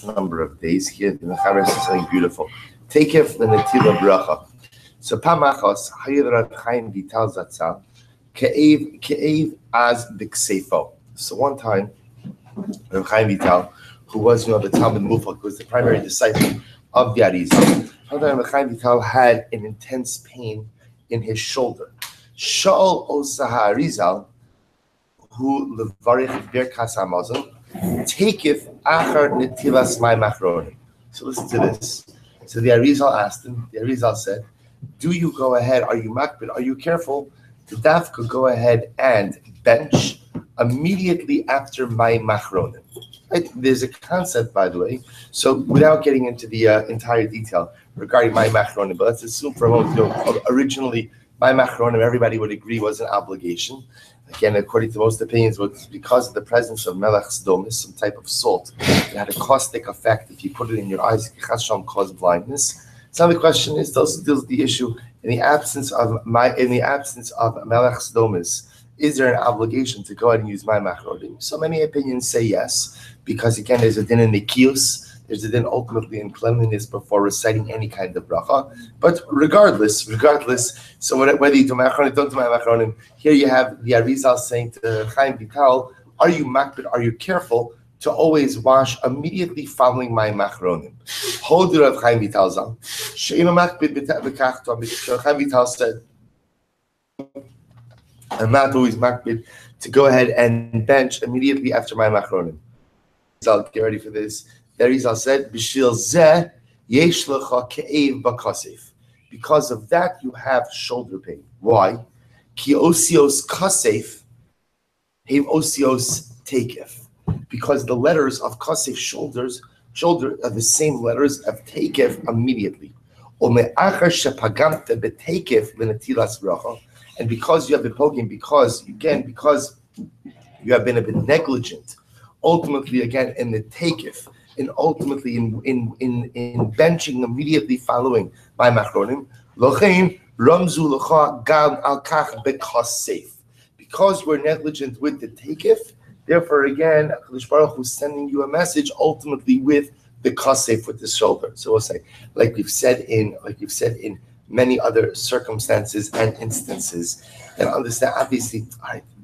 number of days here. The Mechaber says something beautiful. Takef l'netila bracha. So Pamachos Hayir Rav Chaim Vital Zatzal Ke'ev az b'kseifo. So one time, Rav Chaim Vital, who was the Talmud Mufak, was the primary disciple of the Arizal. One time, Rav Chaim Vital had an intense pain in his shoulder. Sha'ol Osaha Arizal, who levarich birkas hamazon, taketh achar netilas my machronim. So listen to this. So the Arizal asked him. The Arizal said, "Do you go ahead? Are you makbid? Are you careful? The daf could go ahead and bench immediately after my machronim." Right? There's a concept, by the way. So without getting into the entire detail regarding my machronim, but let's assume for a moment, originally my machronim, everybody would agree, was an obligation. Again, according to most opinions, was because of the presence of melech sdomis, some type of salt. It had a caustic effect. If you put it in your eyes, it can cause blindness. So the question is, deals with the issue in the absence of melech sdomis. Is there an obligation to go ahead and use my machronim? So many opinions say yes, because again, there's a din in nikius. There's a din ultimately in cleanliness before reciting any kind of bracha. But regardless, so whether you do machronim, don't do machronim, here you have the Arizal saying to Chaim Vital, are you makbid, are you careful to always wash immediately following my machronim? Hold the Rav Chaim Vital zan. She'im makbid b'kach, Chaim Vital said, I'm not always makbid to go ahead and bench immediately after my machronim. So get ready for this. The Arizal said, "B'shil zeh yesh lecha ke'ev b'kasef." Because of that, you have shoulder pain. Why? Ki osios kasef, hev osios takef. Because the letters of kasef, shoulder, are the same letters of takef immediately. Ume'achar shepagamte b'takef v'netilas bracha. And because you have been poking, because you have been a bit negligent, ultimately again in the takef, and ultimately in benching immediately following my machronim, lochein ramzu lecha gam al kach bekasef. Because we're negligent with the takef, therefore again, HaKadosh Baruch Hu is sending you a message ultimately with the kasef, with the shoulder. So we'll say, like we've said in many other circumstances and instances, and understand obviously,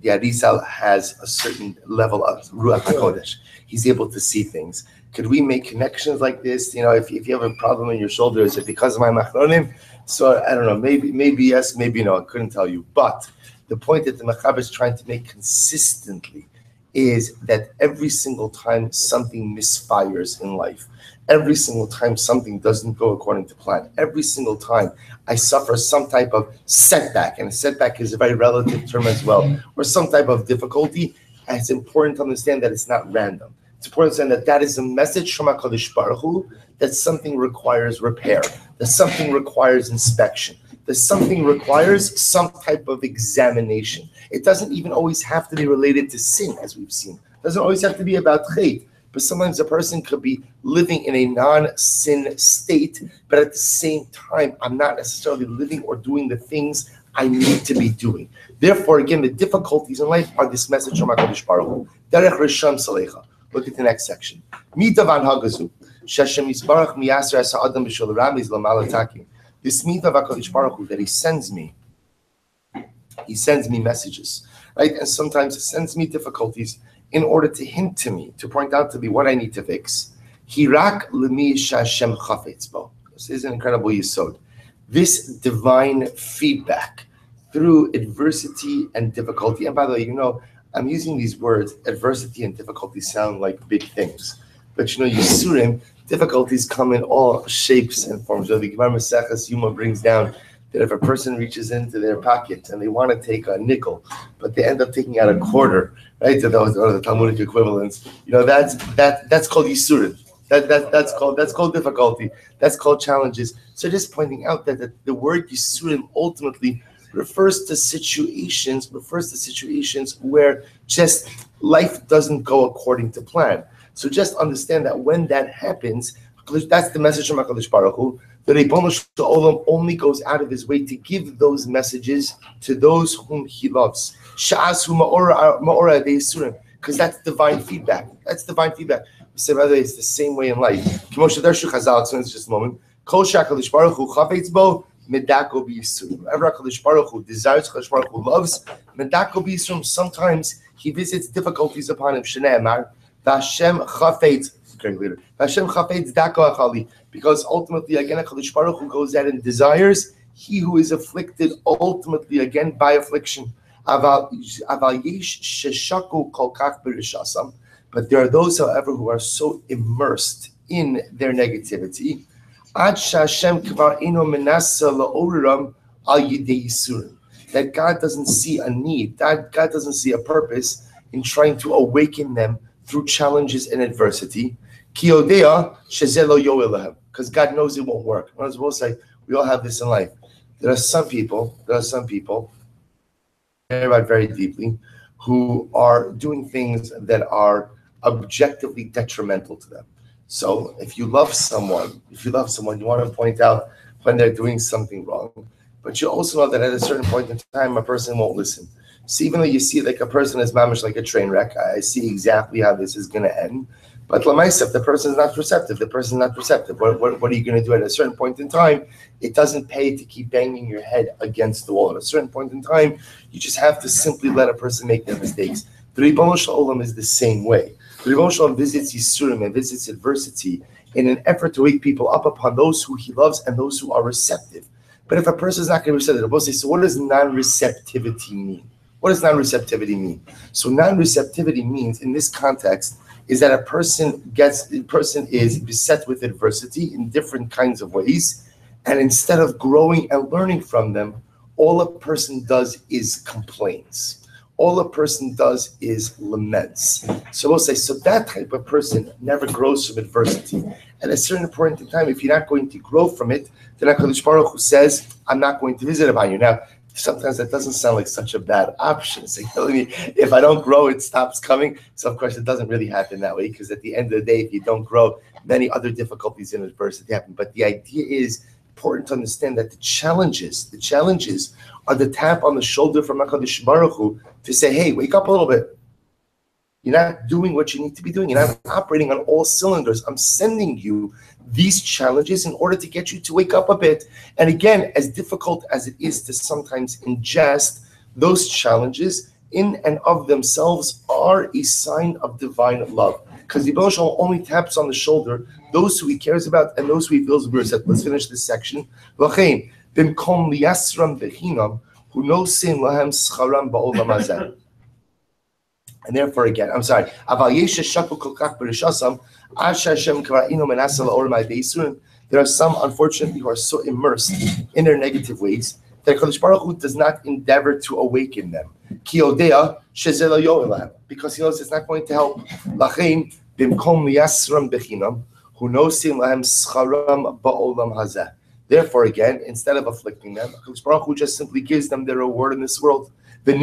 the Arizal has a certain level of Ruach HaKodesh. He's able to see things. Could we make connections like this? If you have a problem in your shoulder, is it because of my machronim? So I don't know, maybe yes, maybe no, I couldn't tell you. But the point that the Mechaber is trying to make consistently is that every single time something misfires in life, every single time something doesn't go according to plan, every single time I suffer some type of setback, and a setback is a very relative term as well, or some type of difficulty, it's important to understand that it's not random. It's important to understand that is a message from HaKadosh Baruch Hu that something requires repair, that something requires inspection, that something requires some type of examination. It doesn't even always have to be related to sin, as we've seen. It doesn't always have to be about chait. But sometimes a person could be living in a non-sin state, but at the same time, I'm not necessarily living or doing the things I need to be doing. Therefore, again, the difficulties in life are this message from HaKadosh Baruch Hu. Derech Risham Salecha. Look at the next section. Mitavan Hagazu. Sheshem Yisbarach Miyasser Asa Adam B'Shul Ramiz L'Mal Atakim. This mitav HaKadosh Baruch Hu that He sends me messages, right? And sometimes He sends me difficulties in order to hint to me, to point out to me what I need to fix. Hirak lemi shashem chafetz bo. This is an incredible yesod. This divine feedback through adversity and difficulty. And by the way, I'm using these words, adversity and difficulty sound like big things. But Yisurim, difficulties come in all shapes and forms. So the Gemara Maseches Yuma brings down that if a person reaches into their pocket and they want to take a nickel, but they end up taking out a quarter, right? So those are the Talmudic equivalents. That's called Yisurim. That's called difficulty. That's called challenges. So just pointing out that the word Yisurim ultimately refers to situations where just life doesn't go according to plan. So just understand that when that happens, that's the message from HaKadosh Baruch Hu. The Ribono Shel Olam only goes out of his way to give those messages to those whom he loves. Sha'asu ma'ora de'isurim, because that's divine feedback. Say, by the way, it's the same way in life. K'moshe darshu Chazal explains just a moment. Kol sha'Hakadosh Baruch Hu chafetz bo medako b'yisurim. Whenever Hakadosh Baruch Hu desires, Hakadosh Baruch Hu loves medako b'yisurim. Sometimes He visits difficulties upon him. Shnei Amar v'Hashem chafetz. V'Hashem chafetz dako achali. Because ultimately, again, Hakadosh Baruch Hu goes out and desires he who is afflicted ultimately again by affliction. But there are those, however, who are so immersed in their negativity that God doesn't see a need, that God doesn't see a purpose in trying to awaken them through challenges and adversity. Because God knows it won't work. As we'll say, we all have this in life. There are some people, very deeply, who are doing things that are objectively detrimental to them. So if you love someone, you want to point out when they're doing something wrong, but you also know that at a certain point in time, a person won't listen. So even though you see like a person is mamish like a train wreck, I see exactly how this is going to end. But Lamaisef, the person is not receptive. What are you going to do at a certain point in time? It doesn't pay to keep banging your head against the wall. At a certain point in time, you just have to simply let a person make their mistakes. The Ribono Shel Olam is the same way. The Ribono Shel Olam visits Yisurim and visits adversity in an effort to wake people up upon those who He loves and those who are receptive. But if a person is not going to be receptive, so what does non-receptivity mean? What does non-receptivity mean? So non-receptivity means, in this context, is that a person is beset with adversity in different kinds of ways, and instead of growing and learning from them, all a person does is complains. All a person does is laments. So we'll say, so that type of person never grows from adversity. At a certain point in time, if you're not going to grow from it, then HaKadosh Baruch Hu says, I'm not going to visit upon you. Now, sometimes that doesn't sound like such a bad option. It's like telling me if I don't grow, it stops coming. So of course, it doesn't really happen that way, because at the end of the day, if you don't grow, many other difficulties and adversity happen. But the idea is important to understand that the challenges are the tap on the shoulder from HaKadosh Baruch Hu to say, hey, wake up a little bit. You're not doing what you need to be doing. You're not operating on all cylinders. I'm sending you these challenges in order to get you to wake up a bit. And again, as difficult as it is to sometimes ingest, those challenges in and of themselves are a sign of divine love. Because the Ribono Shel Olam only taps on the shoulder those who He cares about and those who He feels will. Let's finish this section. And therefore, again, I'm sorry. There are some, unfortunately, who are so immersed in their negative ways that HaKadosh Baruch Hu does not endeavor to awaken them. Because He knows it's not going to help. Therefore, again, instead of afflicting them, HaKadosh Baruch Hu just simply gives them their reward in this world. And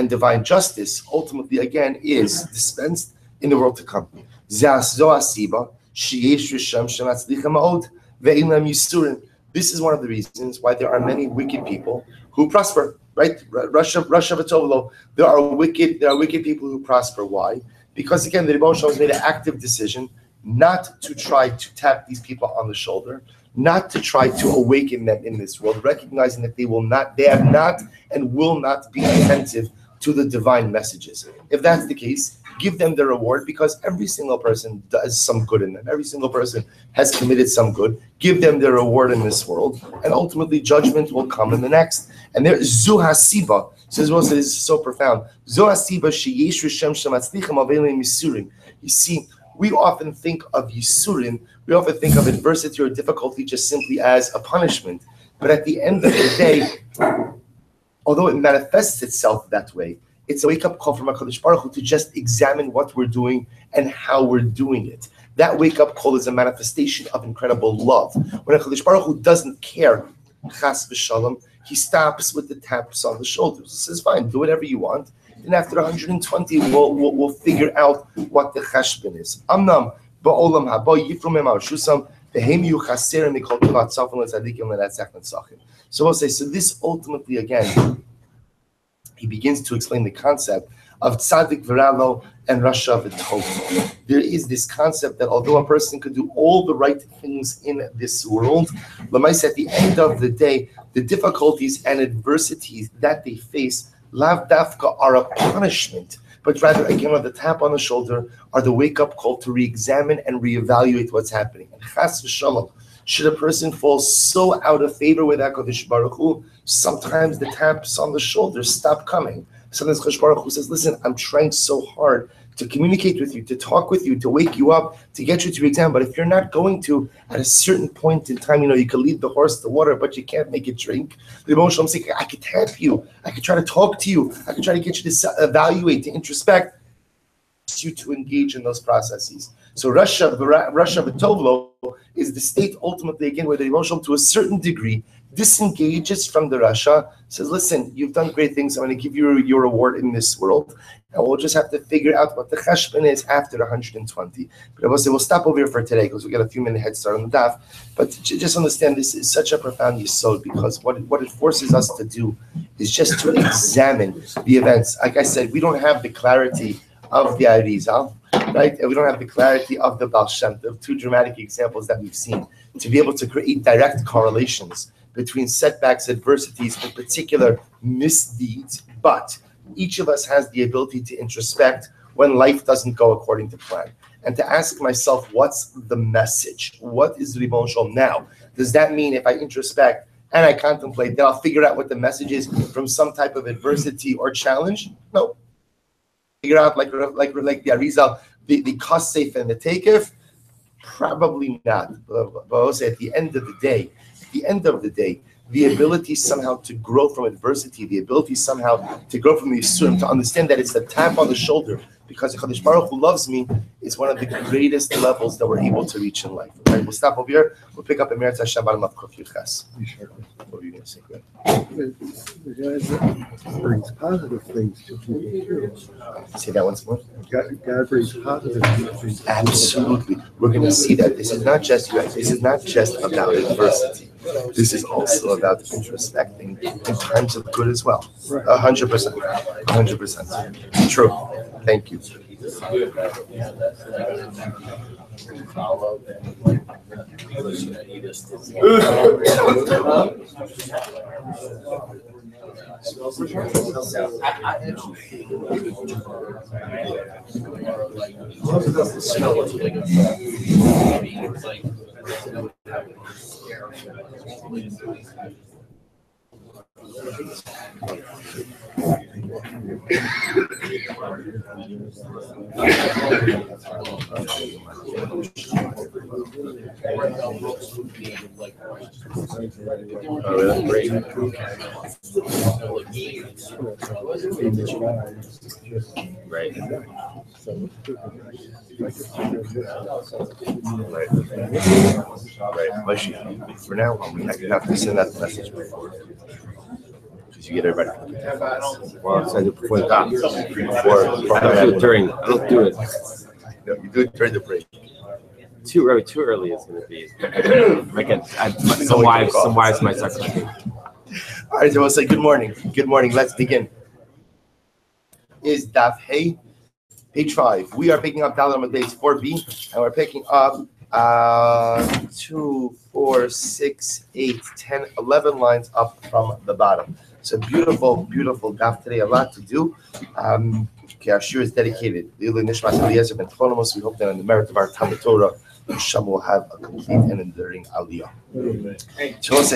divine justice, ultimately, again, is dispensed in the world to come. This is one of the reasons why there are many wicked people who prosper. Right? Russia V'Tovlo. There are wicked people who prosper. Why? Because again, the Ribono Shel Olam has made an active decision not to try to tap these people on the shoulder, not to try to awaken them in this world, recognizing that they have not and will not be attentive to the divine messages. If that's the case, give them the reward, because every single person does some good in them. Every single person has committed some good. Give them their reward in this world, and ultimately judgment will come in the next. And there is Zu Hasiba. So this is so profound. Zu Hasiba sheyesh Rishem shematzlichim avelim yisurim. You see, we often think of yisurim, we often think of adversity or difficulty just simply as a punishment. But at the end of the day, although it manifests itself that way, it's a wake-up call from HaKadosh Baruch Hu to just examine what we're doing and how we're doing it. That wake-up call is a manifestation of incredible love. When HaKadosh Baruch Hu doesn't care, chas v'shalom, He stops with the taps on the shoulders. He says, fine, do whatever you want. And after 120, we'll figure out what the cheshbon is. Amnam ba'olam haba yifrum shusam v'hem yu chaserim mikol tulat safon letzadikim le'natzach netzachim. So we'll say, so this ultimately, again, he begins to explain the concept of tzaddik v'ralo and rasha v'tov. There is this concept that although a person could do all the right things in this world, l'maisa, at the end of the day, the difficulties and adversities that they face, lav dafka, are a punishment, but rather, again, the tap on the shoulder are the wake-up call to re-examine and reevaluate what's happening. And chas v'shalom, should a person fall so out of favor with HaKadosh Baruch Hu, sometimes the taps on the shoulder stop coming. Sometimes HaKadosh Baruch Hu says, listen, I'm trying so hard to communicate with you, to talk with you, to wake you up, to get you to exam. But if you're not going to, at a certain point in time, you can lead the horse to water, but you can't make it drink. The emotional, I'm saying, I could tap you, I could try to talk to you, I could try to get you to evaluate, to introspect, you to engage in those processes. So Rasha v'Tovlo is the state ultimately, again, where the emotional, to a certain degree, disengages from the Rasha, says, listen, you've done great things, I'm going to give you your reward in this world, and we'll just have to figure out what the cheshbon is after 120. But I will say, we'll stop over here for today, because we'll get a few minute head start on the daf, but just understand this is such a profound yesod, because what it forces us to do is just to examine the events. Like I said, we don't have the clarity of the Arizal, right? And we don't have the clarity of the Baal Shem Tov, two dramatic examples that we've seen, to be able to create direct correlations between setbacks, adversities, in particular misdeeds. But each of us has the ability to introspect when life doesn't go according to plan, and to ask myself, what's the message? What is Ribon Shalom now? Does that mean if I introspect and I contemplate, that I'll figure out what the message is from some type of adversity or challenge? No. Figure out like the Arizal, the Kasef and the Takef? Probably not. But I'll say at the end of the day, the ability somehow to grow from adversity, the ability somehow to grow from the Yisurim, to understand that it's the tap on the shoulder, because HaKadosh Baruch Hu loves me, is one of the greatest levels that we're able to reach in life. Okay, we'll stop over here. We'll pick up Emeretz Hashem bottom of Kuf Yud. What were you going to say? God brings positive things to people too. Say that once more. God brings positive things. Absolutely. We're going to see that this is not just, you guys, this is not just about adversity. This is also about introspecting in times of good as well. 100%. 100%. True. Thank you. Right. Right. For now, I have to send that message before. You get everybody. Well, send it before the top. I don't do it during. I don't do it. No, you do it during the break. Too early is going to be. Some wives might start cooking. All right, so we'll say good morning. Good morning. Let's begin. Is Daf Hey, page 5. We are picking up Dalet Amud Beis 4b, and we're picking up 2, 4, 6, 8, 10, 11 lines up from the bottom. It's a beautiful, beautiful daf today. A lot to do. Our shir is dedicated. We hope that on the merit of our Talmud Torah, Hashem will have a complete and enduring aliyah.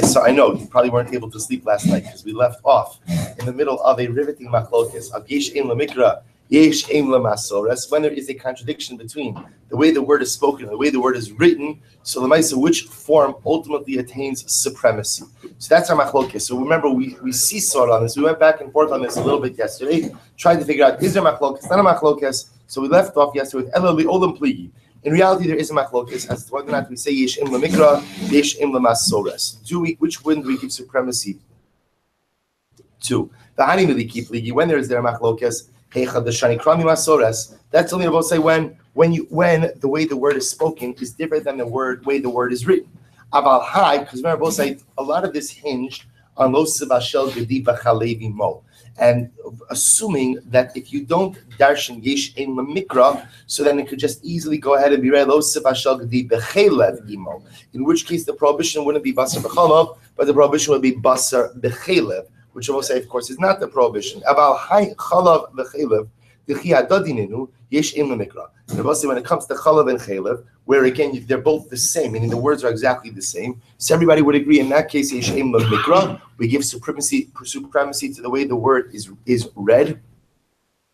So I know you probably weren't able to sleep last night because we left off in the middle of a riveting machlokes of yesh aim lemikra, yesh aim lemasoras. When there is a contradiction between the way the word is spoken and the way the word is written, so lemaisa, which form ultimately attains supremacy. So that's our machlokes. So remember, we seesawed on this. We went back and forth on this a little bit yesterday, tried to figure out, is there machlokes, not a machlokes. So we left off yesterday with Ela li'olam pligi. In reality, there is a machlokes as to whether or not we say yesh im lemikra, yesh im lemasoras. Which one do we give supremacy to? The hani miliki pligi. When there is there a machlokes, heichad deshani krami masoras. That's only about say when the way the word is spoken is different than the way the word is written. Aval hai, because remember both say a lot of this hinged on lo sivashel gedi b'chalevi mo. and assuming that if you don't darshan yesh ein lemikra, so then it could just easily go ahead and be read lo sivashal gedi bechelev imo. In which case the prohibition wouldn't be basar b'chalav, but the prohibition would be basar bechelev, which I will say, of course, is not the prohibition. About high chalav bechelev, the chiyadadinenu yesh ein lemikra. When it comes to chalav and chelev, where again they're both the same, meaning the words are exactly the same, so everybody would agree in that case yesh ein lemikra. We give supremacy to the way the word is read.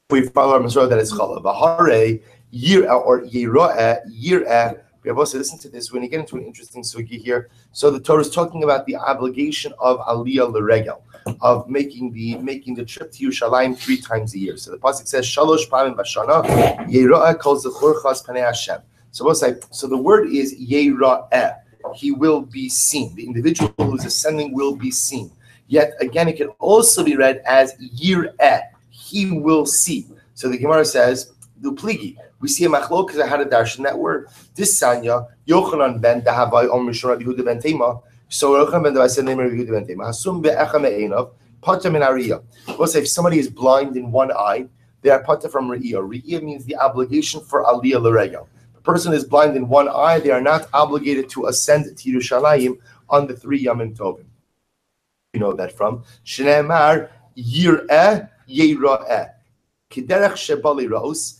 We follow our Masorah that it's chalav. V'harei yir'ah or yira'ah yir'ah. We have also listened to this when you get into an interesting sugi here. So the Torah is talking about the obligation of aliyah l'regel, of making the trip to Yerushalayim 3 times a year. So the pasuk says shalosh pamim b'shana yira'ah kol zechur chas panei Hashem. So the word is yira'ah. He will be seen. The individual who is ascending will be seen. Yet again, it can also be read as yir'ah. He will see. So the Gemara says dupligi. We see a machlok because I had a darshan that word. This Sanya, Yochanan ben Dahavai Om Rishon Rabbi Yehuda ben Tema. So Yochanan ben Dahavai said name Rabbi Yehuda ben Tema. Hasum be'echa me'einav pata min ariyah. We'll say if somebody is blind in one eye, they are pata from re'iyah. Re'iyah means the obligation for aliyah l'regel. If a person is blind in one eye, they are not obligated to ascend to Yerushalayim on the 3 Yamim Tovim. You know that from Shneimar Yir'eh Yira'eh Kiderech Shebali Raos.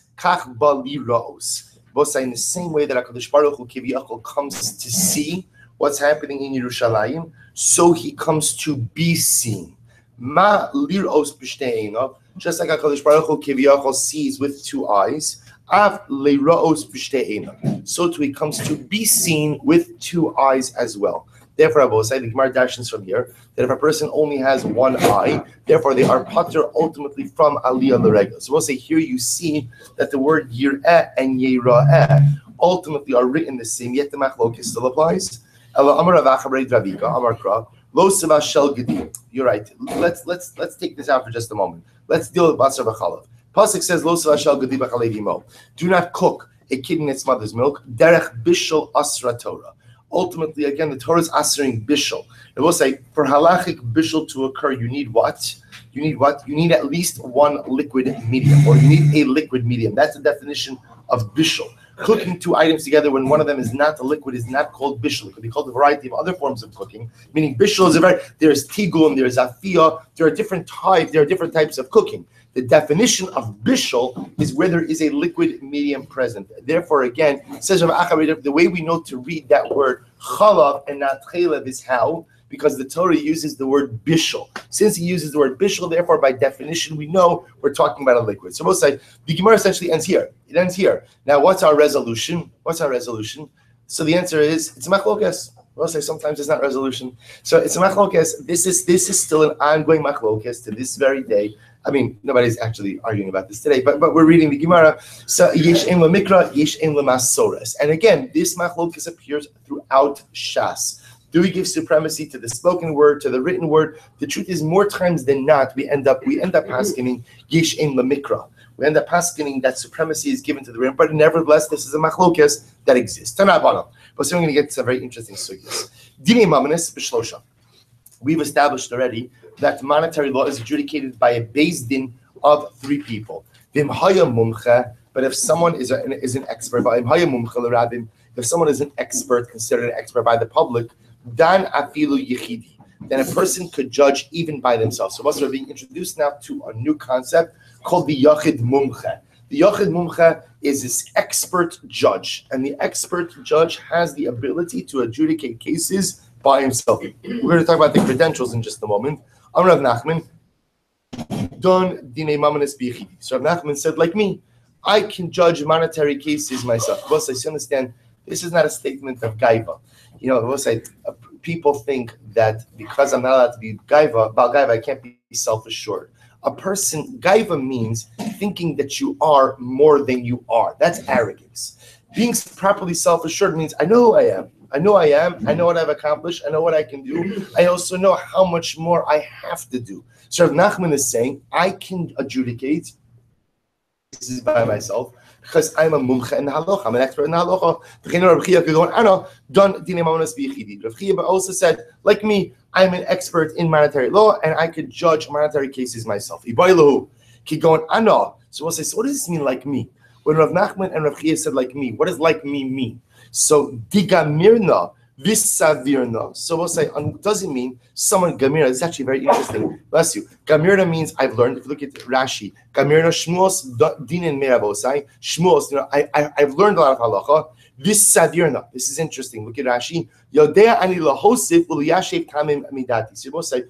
Both in the same way that HaKadosh Baruch Hu Kiviyachol comes to see what's happening in Yerushalayim, so he comes to be seen. Ma lir'os b'shtei, just like HaKadosh Baruch Hu Kiviyachol sees with 2 eyes, av leir'os b'shtei, so too he comes to be seen with 2 eyes as well. Therefore, I will say the Gemara dashes from here that if a person only has 1 eye, therefore they are pater ultimately from aliyah l'regel. So we'll say here you see that the word yir'eh and yira'eh ultimately are written the same, yet the machlokes still applies. You're right. Let's take this out for just a moment. Let's deal with basar b'chalav. Pasuk says lo savashal gedi b'chalev imo. Do not cook a kid in its mother's milk. Derech bishul asra Torah. Ultimately, again, the Torah is answering bishul. It will say, for halachic bishul to occur, you need what? You need at least 1 liquid medium, or you need a liquid medium. That's the definition of bishul. Cooking 2 items together when one of them is not a liquid is not called bishul. It could be called a variety of other forms of cooking. Meaning bishul is there's tigum, there's afiyah, there are different types of cooking. The definition of bishul is where there is a liquid medium present. Therefore, again, it says the way we know to read that word chalav and not chelev is how? Because the Torah uses the word bishul. Since he uses the word bishul, therefore, by definition, we know we're talking about a liquid. So both sides, the Gemara essentially ends here. It ends here. Now, what's our resolution? So the answer is, it's a machlokes. We'll say sometimes it's not resolution. So it's a machlokes. This is still an ongoing machlokes to this very day. I mean, nobody's actually arguing about this today, but we're reading the Gemara. So yesh ein lemikra, yesh ein lemasoros. And again, this machlokes appears throughout Shas. Do we give supremacy to the spoken word, to the written word? The truth is, more times than not, we end up paskening yesh ein lemikra. We end up paskening that supremacy is given to the written, but nevertheless, this is a machlokes that exists. Tanabana. But so we're going to get to some very interesting sugyas. Dini mamanis b'shlosha. We've established already that monetary law is adjudicated by a beis din of 3 people. But if someone is an expert, if someone is an expert, considered an expert by the public, dan afilu yichidi, then a person could judge even by themselves. So we're being introduced now to a new concept called the yachid mumche. The yachid mumche is this expert judge, and the expert judge has the ability to adjudicate cases by himself. We're going to talk about the credentials in just a moment. Rav Nachman, Don Dine Mamanis Bichidi. So Rav Nachman said, like me, I can judge monetary cases myself. But I understand this is not a statement of gaiva. People think that because I'm not allowed to be gaiva, I can't be self-assured. A person, gaiva means thinking that you are more than you are. That's arrogance. Being properly self-assured means I know who I am. I know what I've accomplished, I know what I can do. I also know how much more I have to do. So Rav Nachman is saying, I can adjudicate this by myself. because I'm a mumcha in the halacha. I'm an expert in the halacha. Rabbi Chia could go on, Ano, done dinei mamonos b'yichidi. Rabbi Chia also said, like me, I'm an expert in monetary law, and I could judge monetary cases myself. Ibaylahu. Keep going, Ano. So we'll say, so what does this mean, like me? When Rav Nachman and Rav Chia said, like me, what does like me mean? So, digamirna, visavirna. So we'll say, does it mean someone, gamirna, this is actually very interesting. Bless you. Gamirna means I've learned, if you look at Rashi, gamirna shmuos dinin merabosai, shmuos, I've learned a lot of halacha. Visavirna, this is interesting. Look at Rashi. Yodea ani lahosif uliyashev kamim amidati. So we'll say,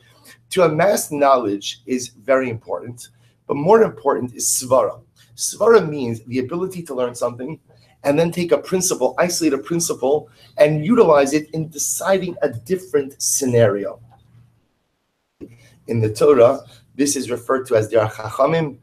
to amass knowledge is very important, but more important is svara. Svara means the ability to learn something and then take a principle, isolate a principle, and utilize it in deciding a different scenario. In the Torah, this is referred to as the Chachamim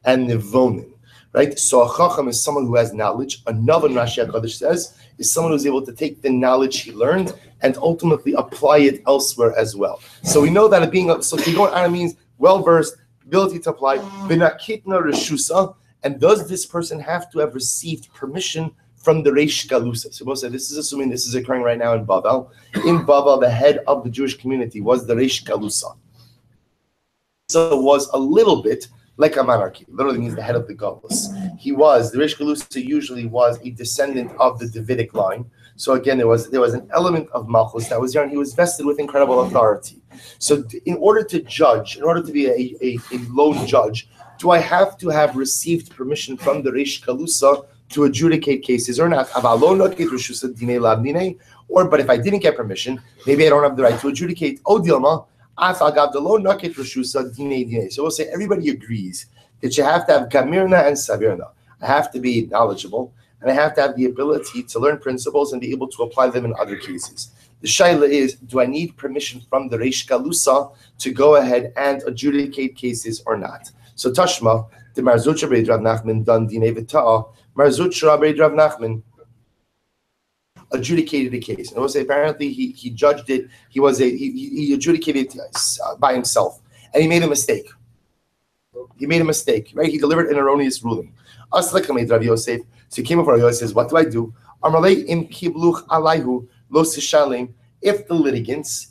and Nevonim, right? So a Chacham is someone who has knowledge. A Navan, Rashi HaKadosh says, is someone who's able to take the knowledge he learned and ultimately apply it elsewhere as well. So we know that so Kigon Ana means well-versed, ability to apply. V'nakitna reshusa. And does this person have to have received permission from the Reish Galusa? So we'll say this is assuming this is occurring right now in Bavel. In Bavel, the head of the Jewish community was the Reish Galusa. So it was a little bit like a monarchy. Literally means the head of the Galus. The Reish Galusa usually was a descendant of the Davidic line. So again, there was an element of Malchus that was there, and he was vested with incredible authority. So in order to judge, in order to be a lone judge, do I have to have received permission from the Reish Galusa to adjudicate cases or not? Or, but if I didn't get permission, maybe I don't have the right to adjudicate. So we'll say everybody agrees that you have to have gamirna and savirna. I have to be knowledgeable, and I have to have the ability to learn principles and be able to apply them in other cases. The shaila is, do I need permission from the Reish Galusa to go ahead and adjudicate cases or not? So Tashma, the Marzutra Beid Rav Nachman done Dinei V'Ta'a, Marzutra Beid Rav Nachman adjudicated the case. And I will say apparently he judged it, he adjudicated it by himself. And he made a mistake. Right? He delivered an erroneous ruling. Aslekam Rav Yosef. So he came before Rav Yosef says, what do I do? Amalei im kibluch alayhu lo sishalim. If the litigants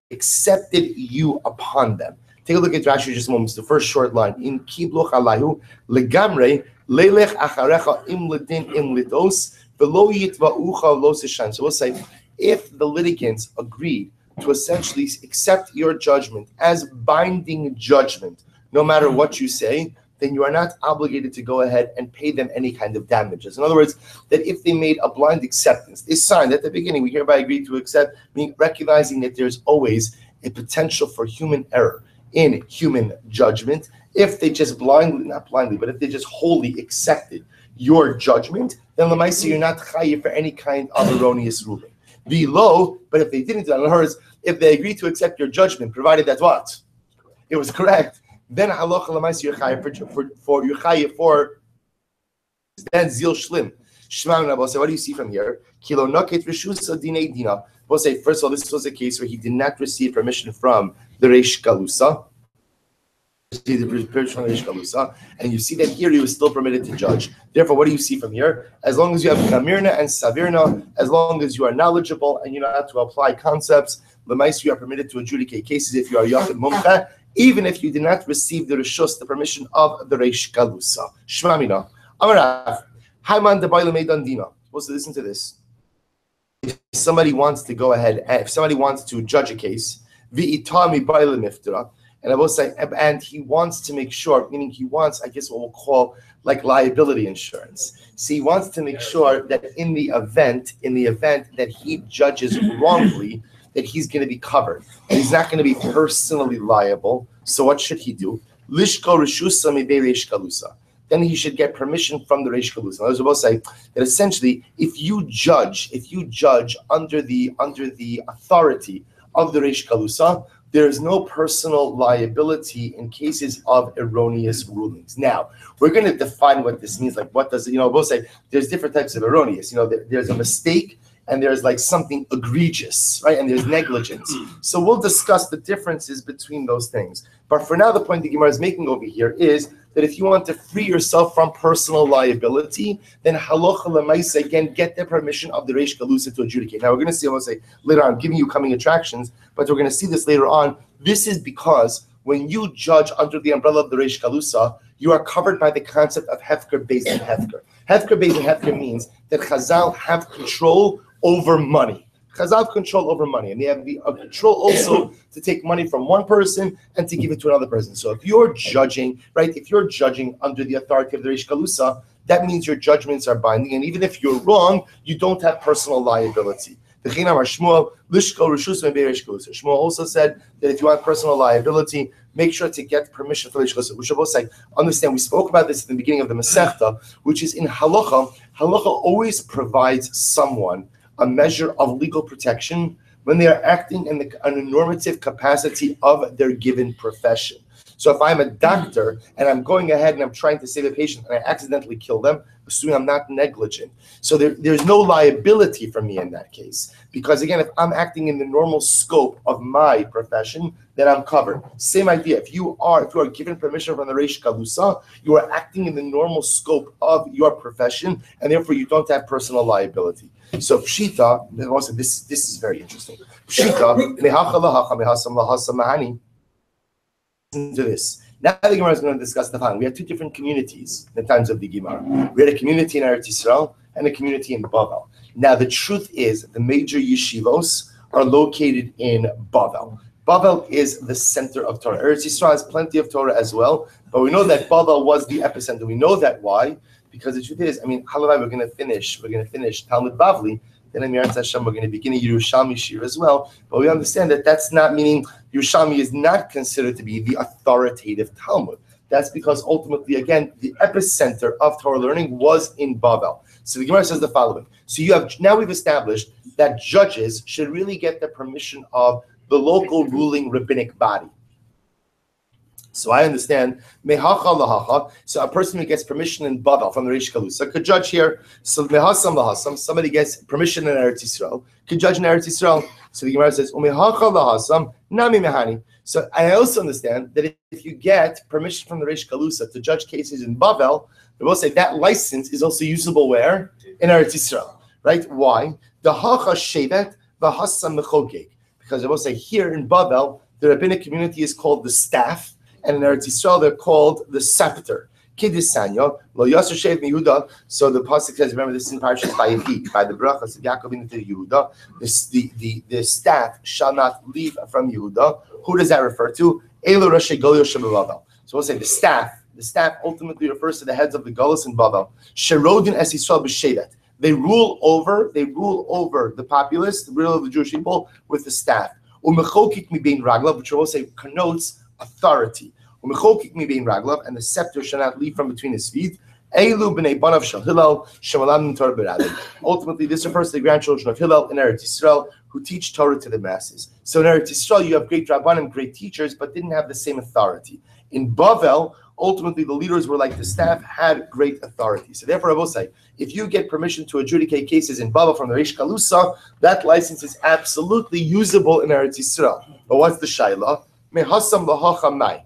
accepted you upon them. Take a look at Rashi just a moment. It's the first short line. In kibluch alayhu legamre leilech acharecha im ledin im lidos v'lo yitva'ucha lo sishan. So we'll say, if the litigants agreed to essentially accept your judgment as binding judgment, no matter what you say, then you are not obligated to go ahead and pay them any kind of damages. In other words, that if they made a blind acceptance, they signed at the beginning, we hereby agree to accept, meaning recognizing that there's always a potential for human error in human judgment. If they just not blindly, but if they just wholly accepted your judgment, then l'maisa you're not chayiv for any kind of erroneous ruling. Below, but if they didn't do that, in other words, if they agreed to accept your judgment, provided that what? It was correct, then halacha l'maisa you're chayiv for then zil shlim. Shema Rabbi say, what do you see from here? Kilo naket reshusa dinei dina. We'll say, first of all, this was a case where he did not receive permission from the Reish Galusa. And you see that here he was still permitted to judge. Therefore, what do you see from here? As long as you have kamirna and savirna, as long as you are knowledgeable and you know how to apply concepts, l'maisa you are permitted to adjudicate cases if you are yachid mumcha, even if you did not receive the reshus, the permission of the Reish Galusa. Shema mina. Amarav. Hayman de baile meidan dina. Supposed to listen to this. If somebody wants to go ahead, if somebody wants to judge a case, v'itami baile miftara, and I will say, and he wants to make sure, meaning he wants, I guess what we'll call like liability insurance. So he wants to make sure that in the event that he judges wrongly, that he's going to be covered. And he's not going to be personally liable. So what should he do? Lishko reshusa mibei reish galusa. Then he should get permission from the Reish Galusa. I was about to say that essentially, if you judge under the authority of the Reish Galusa, there is no personal liability in cases of erroneous rulings. Now, we're going to define what this means. Like, what does it, we'll say there's different types of erroneous. There's a mistake and there's like something egregious, right? And there's negligence. So we'll discuss the differences between those things. But for now, the point the Gemara is making over here is that if you want to free yourself from personal liability, then halacha lemaisa, again, get the permission of the Reish Galusa to adjudicate. Now we're going to see, I'm going to say later on, I'm giving you coming attractions, but we're going to see this later on. This is because when you judge under the umbrella of the Reish Galusa, you are covered by the concept of Hefker, Beis, and Hefker. Hefker, Beis, and Hefker means that Chazal have control over money. Chazal have control over money, and they have the control also to take money from one person and to give it to another person. So if you're judging, right, if you're judging under the authority of the Reish Galusa, that means your judgments are binding, and even if you're wrong, you don't have personal liability. Shmuel also said that if you want personal liability, make sure to get permission from the Reish Galusa. We should both say, understand, we spoke about this at the beginning of the Masechta, which is in halacha. Halacha always provides someone a measure of legal protection when they are acting in a normative capacity of their given profession. So if I'm a doctor and I'm going ahead and I'm trying to save a patient and I accidentally kill them, assuming I'm not negligent, so there's no liability for me in that case. Because again, if I'm acting in the normal scope of my profession, then I'm covered. Same idea. If you are given permission from the Reish Galusa, you are acting in the normal scope of your profession, and therefore you don't have personal liability. So Pshita, this is very interesting. Pshita, listen to this. Now the Gemara is going to discuss the following. We had two different communities in the times of the Gemara. We had a community in Eretz Yisrael and a community in Bavel. Now the truth is the major yeshivos are located in Bavel. Bavel is the center of Torah. Eretz Yisrael has plenty of Torah as well, but we know that Bavel was the epicenter. We know that why? Because the truth is, halavai, we're going to finish Talmud Bavli. Then in Yeretz Hashem, we're going to begin a Yerushalmi Shir as well. But we understand that that's not meaning Yerushalmi is not considered to be the authoritative Talmud. That's because ultimately, again, the epicenter of Torah learning was in Bavel. So the Gemara says the following. So we've established that judges should really get the permission of the local ruling rabbinic body. So I understand, mehacha lahacha. So a person who gets permission in Bavel from the Reish Galusa could judge here. So mehasam lahasam, somebody gets permission in Eretz Yisrael, could judge in Eretz Yisrael. So the Gemara says, umehacha lahasam nami mehani. So I also understand that if you get permission from the Reish Galusa to judge cases in Bavel, they will say that license is also usable where? In Eretz Yisrael, right? Why? The hacha shevet v'hasam mechokek. Because they will say here in Bavel, the rabbinic community is called the staff, and in Eretz Yisrael, they're called the scepter. Kidisanya, lo yasser shev miYehuda. So the pasuk says, remember this is in Parashas Vayechi, by the brachas of Yaakov into Yehuda, the staff shall not leave from Yehuda. Who does that refer to? Elu Rashi Golio Shebavavel. So we'll say the staff ultimately refers to the heads of the Golos in Bavel. Sherodin es Yisrael b'shevet. They rule over the populace, the rule of the Jewish people with the staff. Umechokik mi bein raglav, which we'll say connotes authority. And the scepter shall not leave from between his feet. Ultimately, this refers to the grandchildren of Hillel in Eretz Yisrael who teach Torah to the masses. So in Eretz Yisrael, you have great rabbanim, great teachers, but didn't have the same authority. In Bavel, ultimately, the leaders were like the staff, had great authority. So therefore, I will say, if you get permission to adjudicate cases in Bavel from the Reish Galusa, that license is absolutely usable in Eretz Yisrael. But what's the shayla? Mehasam lahacha mai.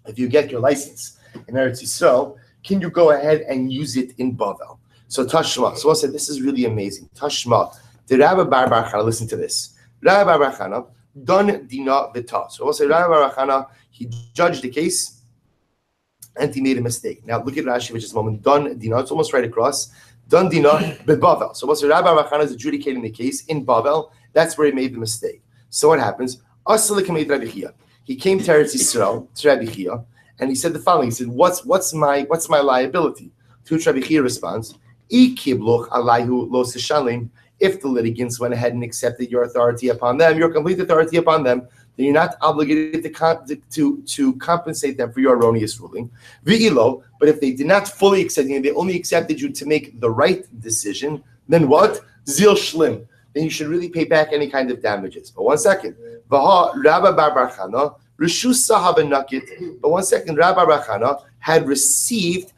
If you get your license in Eretz Yisrael, can you go ahead and use it in Bavel? So Tashma. So I said, this is really amazing. Tashma. The Rabbi Bar Chana, listen to this. Rabbi Bar Chana, Don Dina Vita. So we'll say Rabbi Bar Chana, he judged the case and he made a mistake. Now look at Rashi, which is moment. Don Dina, it's almost right across. Don Dina Bavel. So we'll say Rabbi Bar Chana is adjudicating the case in Bavel. That's where he made the mistake. So what happens? He came to Eretz Yisrael, to Rabbi Chia, and he said the following. He said, "What's my liability?" To which Rabbi Chia responds, If the litigants went ahead and accepted your authority upon them, your complete authority upon them, then you're not obligated to compensate them for your erroneous ruling. V'ilo, but if they did not fully accept you, they only accepted you to make the right decision, then what? Zil shlim. Then you should really pay back any kind of damages. But one second. But one second, Rabbi Bar Chana had received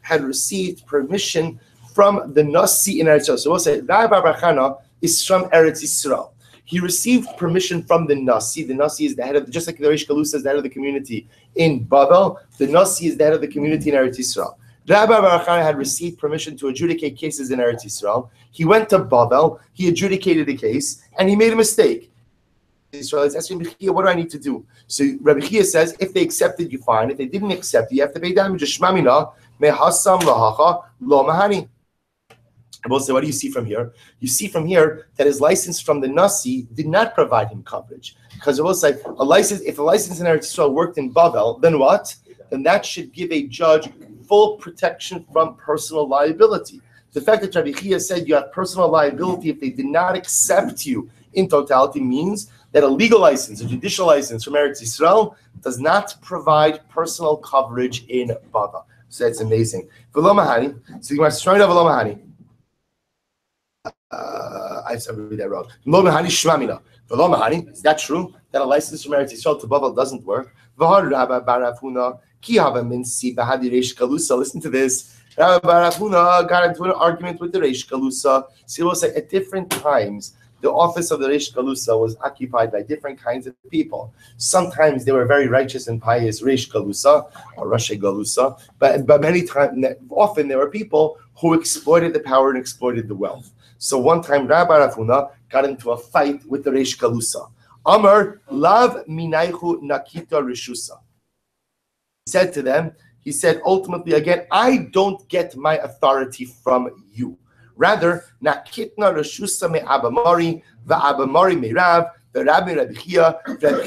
permission from the Nasi in Eretz Yisrael. So we'll say Rabbi Bar Chana is from Eretz Yisrael. He received permission from the Nasi. The Nasi is the head of, just like the Reish Galusa is the head of the community in Babel, the Nasi is the head of the community in Eretz Yisrael. Rabbi Bar Chana had received permission to adjudicate cases in Eretz Yisrael. He went to Babel, he adjudicated a case, and he made a mistake. Israel is asking Rabbi Chia, what do I need to do? So Rabbi Chia says, if they accepted, you fine. If they didn't accept, you have to pay damages. Shmamina mehasam lahacha lo mahani. I will say, what do you see from here? You see from here that his license from the Nasi did not provide him coverage. Because it will say, if a license in Eretz Yisrael worked in Babel, then what? Then that should give a judge full protection from personal liability. The fact that Rabbi Chia said you have personal liability if they did not accept you in totality means that a legal license, a judicial license from Eretz Yisrael does not provide personal coverage in Babel. So that's amazing. V'lo mahani. So you want to start off v'lo mahani. I read that wrong. V'lo mahani shmamina. V'lo mahani. Is that true? That a license from Eretz Yisrael to Babel doesn't work? V'har Rabbi Bar Hafuna ki hava minsi b'hadi Reish Galusa. Listen to this. Rabbi Bar Hafuna got into an argument with the Reish Galusa. So he will say at different times, the office of the Reish Galusa was occupied by different kinds of people. Sometimes they were very righteous and pious Reish Galusa or Rashi Galusa, but many times, often there were people who exploited the power and exploited the wealth. So one time Rabbi Rafuna got into a fight with the Reish Galusa. Amar lav minaychu nakita rishusa. He said to them, he said ultimately again, I don't get my authority from you. Rather, nakitna reshusa me abamari, va'abamari me Rav, v'Rabbi Rabbi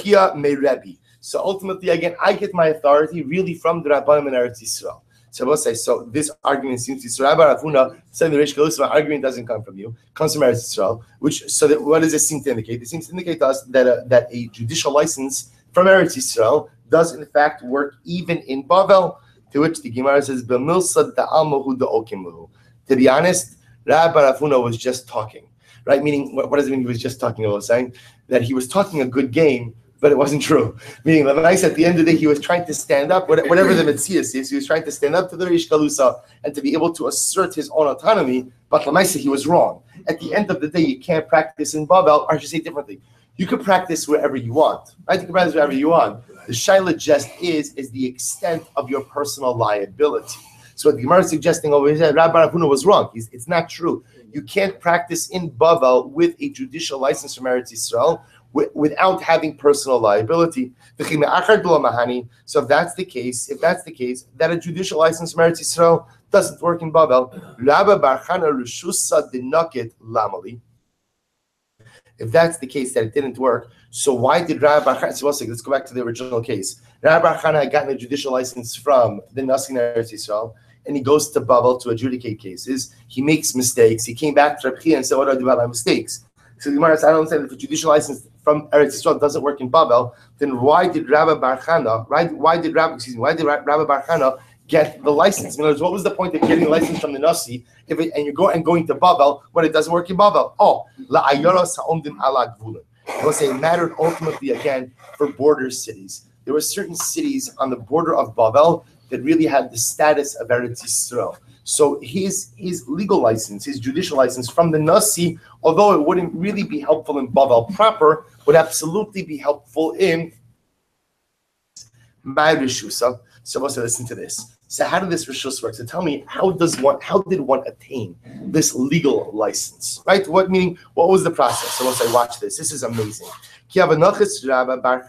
Chia me Rabbi. So ultimately, again, I get my authority really from the Rabbanim in Eretz Yisrael. So I will say, so this argument seems to be, so Rabbi Rafuna said the Reish Galusa, my argument doesn't come from you, it comes from Eretz Yisrael, so that, what does it seem to indicate? It seems to indicate to us that a judicial license from Eretz Yisrael does in fact work even in Babel, to which the Gemara says, B'milsa da'almahu da'okimuhu. To be honest, Rabbi Rafuna was just talking, right? Meaning, what does it mean he was just talking about? Saying that he was talking a good game, but it wasn't true. Meaning, the nice at the end of the day, he was trying to stand up, whatever the Metzias is, he was trying to stand up to the Reish Galusa and to be able to assert his own autonomy, but Lamaisa, he was wrong. At the end of the day, you can't practice in Babel, or I should say differently, you could practice wherever you want, right? You can practice wherever you want. The Shaila just is the extent of your personal liability. So what the Gemara is suggesting over here, Rabbi Rafuna was wrong. It's not true. You can't practice in Babel with a judicial license from Eretz Yisrael without having personal liability. So if that's the case, that a judicial license from Eretz Yisrael doesn't work in Babel, Rabbi Bar Chana Rishusa Dinaket Lamali. If that's the case that it didn't work, so why did Rabbi Bar Chana? So let's go back to the original case. Rabbi Bar Chana had gotten a judicial license from the Nasi in Eretz Yisrael, and he goes to Babel to adjudicate cases. He makes mistakes. He came back to Rabbi Chia and said, "What do I do about my mistakes?" So the Gemara says, "I don't understand if a judicial license from Eretz Yisrael doesn't work in Babel. Then why did Rabbi Bar Chana? Why did Rabbi Bar Chana get the license? In other words, what was the point of getting a license from the Nasi going to Babel when it doesn't work in Babel? Oh, la ayora sa'omdim ala gvulin. I will say it mattered ultimately again for border cities. There were certain cities on the border of Babel that really had the status of Eretz Yisrael. So his legal license, his judicial license from the Nasi, although it wouldn't really be helpful in Babel proper, would absolutely be helpful in my Rishusa. So let's listen to this. So how did this Rishus work? So tell me, how did one attain this legal license? Right? What was the process? So we'll say, watch this. This is amazing. So when Rabbi Bar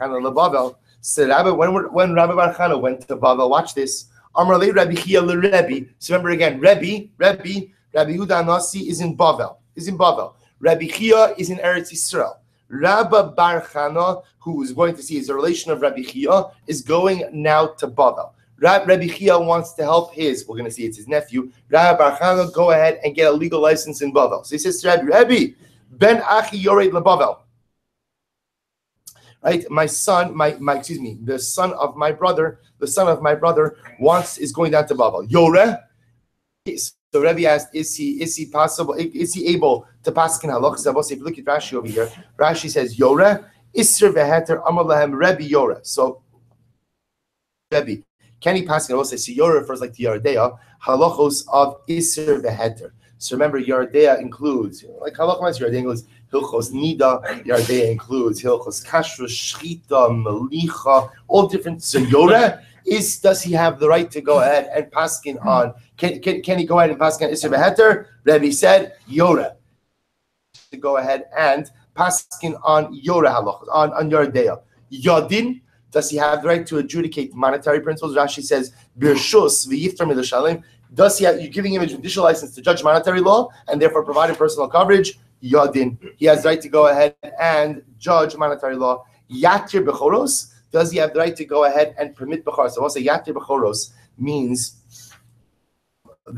Chana went to Babel, watch this. Amrale Rabbi Chia Rabbi. So remember again, Rabbi Yehuda Nasi is in Babel. Rabbi Chia is in Eretz Yisrael. Rabbi Bar Chana, who is going to see is a relation of Rabbi Chia, is going now to Babel. Rabbi Chia wants to help we're going to see it's his nephew, Rabbi Bar Chana, go ahead and get a legal license in Babel. So he says to Rabbi, Ben Achi Yored LaBabel. Right, the son of my brother is going down to Babel. Yore. So Rabbi asked, is he able to pass in halach? So if you look at Rashi over here, Rashi says Yore Isser veheter amar lahem Rabbi Yore. So Rabbi, can he pass in halach? So Yore refers like to Yardea halachos of Isser veheter. So remember, Yardea includes, like Halach Mas, Yardea includes Hilchos Nida, Yardea includes Hilchos Kashrus, Shchita, Melicha, all different. So Yora does he have the right to go ahead and paskin on? Can he go ahead and paskin on Isser Beheter? Rebbe said Yora to go ahead and paskin on Yora halachos on Yardea. Yadin, does he have the right to adjudicate monetary principles? Rashi says Birshus v'yiftar milashalim. Does he have, you're giving him a judicial license to judge monetary law and therefore providing personal coverage? Yadin, he has the right to go ahead and judge monetary law. Yatir bechoros, does he have the right to go ahead and permit bechoros? So also yatir bechoros means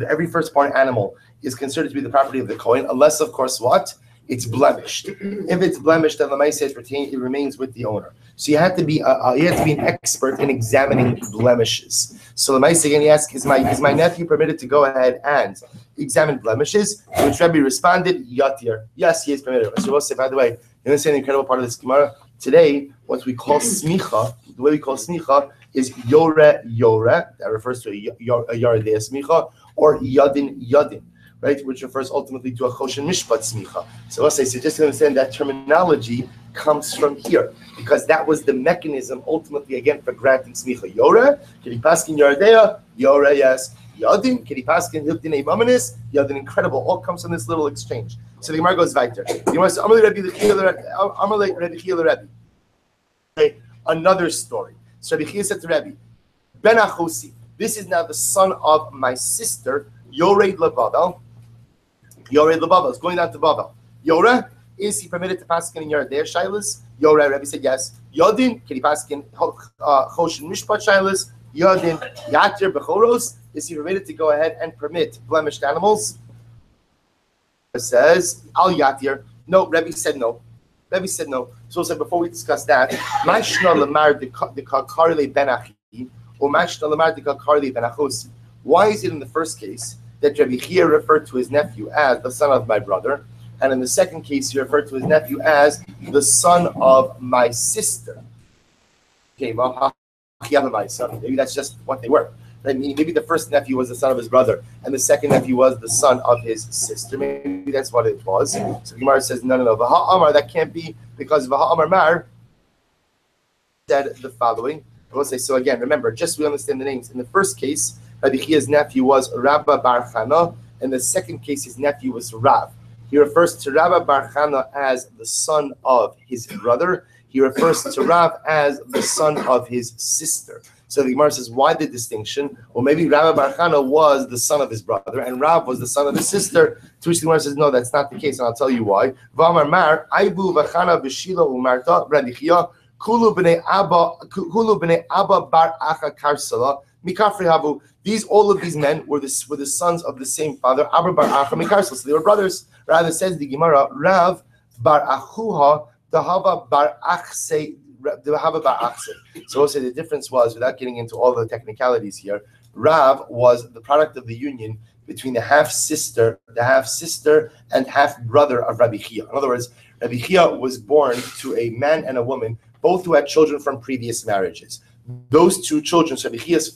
every firstborn animal is considered to be the property of the Kohen, unless, of course, what? It's blemished. If it's blemished, then the Lamaisa it remains with the owner. So you have to be an expert in examining blemishes. So the Lamaisa again, he asks, is my nephew permitted to go ahead and examine blemishes? To which Rebbe responded, Yatir. Yes, he is permitted. So we'll say, by the way, you understand the incredible part of this Gemara? Today, what we call smicha, the way we call smicha is yore, that refers to a yaredei smicha, or yadin, right, which refers ultimately to a choshen mishpat smicha. So let's say, so just to understand that terminology comes from here, because that was the mechanism ultimately, again, for granting smicha. Yore, can he paskin yaredei? Yore, yes. Yadin, can he paskin hiltinei mamanis? Yadin, incredible. All comes from this little exchange. So the Gemara goes weiter. The Gemara says, Amalei Rebbe Chiyah Rebbe. Okay, another story. So Rebbe Chiyah said to Rebbe, Ben Achosi, this is now the son of my sister, Yored LeBavel. Yored LeBavel is going down to Bavel. Yora, is he permitted to paskin in Yardei Shailas? Yora, Rebbe said yes. Yodin, can he paskin Choshen Mishpat Shailas? Yodin, Yatir Bechoros, is he permitted to go ahead and permit blemished animals? Says Al Yatir. No, Rebbe said no. Rebbe said no. So before we discuss that, Mashna Lamar the Karle Ben Achi, or Mashna Lamar the Karle Ben Achosi. Why is it in the first case that Rebbe Chiyah referred to his nephew as the son of my brother, and in the second case he referred to his nephew as the son of my sister? Okay, maybe that's just what they were. I mean, maybe the first nephew was the son of his brother, and the second nephew was the son of his sister. Maybe that's what it was. So Gemara says, no. Vaha Amar, that can't be, because Vaha Amar Mar said the following. I will say, so again, remember, just so we understand the names. In the first case, Rabbi Chiyah's nephew was Rabba Bar Chana. In the second case, his nephew was Rav. He refers to Rabba Bar Chana as the son of his brother. He refers to Rav as the son of his sister. So the Gemara says, why the distinction? Well, maybe Rabbi Bar Chana was the son of his brother, and Rav was the son of his sister. To which the Gemara says, no, that's not the case, and I'll tell you why. V'amar mar, Aibu v'chana b'shila u'marta, Rabbi Chiyah, kulu b'nei Abba bar Acha Karsala, mikafri havu. All of these men were the sons of the same father, Abba bar Acha Mikarsala. So they were brothers. Rather says the Gemara, Rav bar Achuha, Dahava bar Achse. So we'll say the difference was, without getting into all the technicalities here, Rav was the product of the union between the half-sister and half-brother of Rabbi Chiyah. In other words, Rabbi Chiyah was born to a man and a woman, both who had children from previous marriages. Those two children, so Rabbi Chiyah's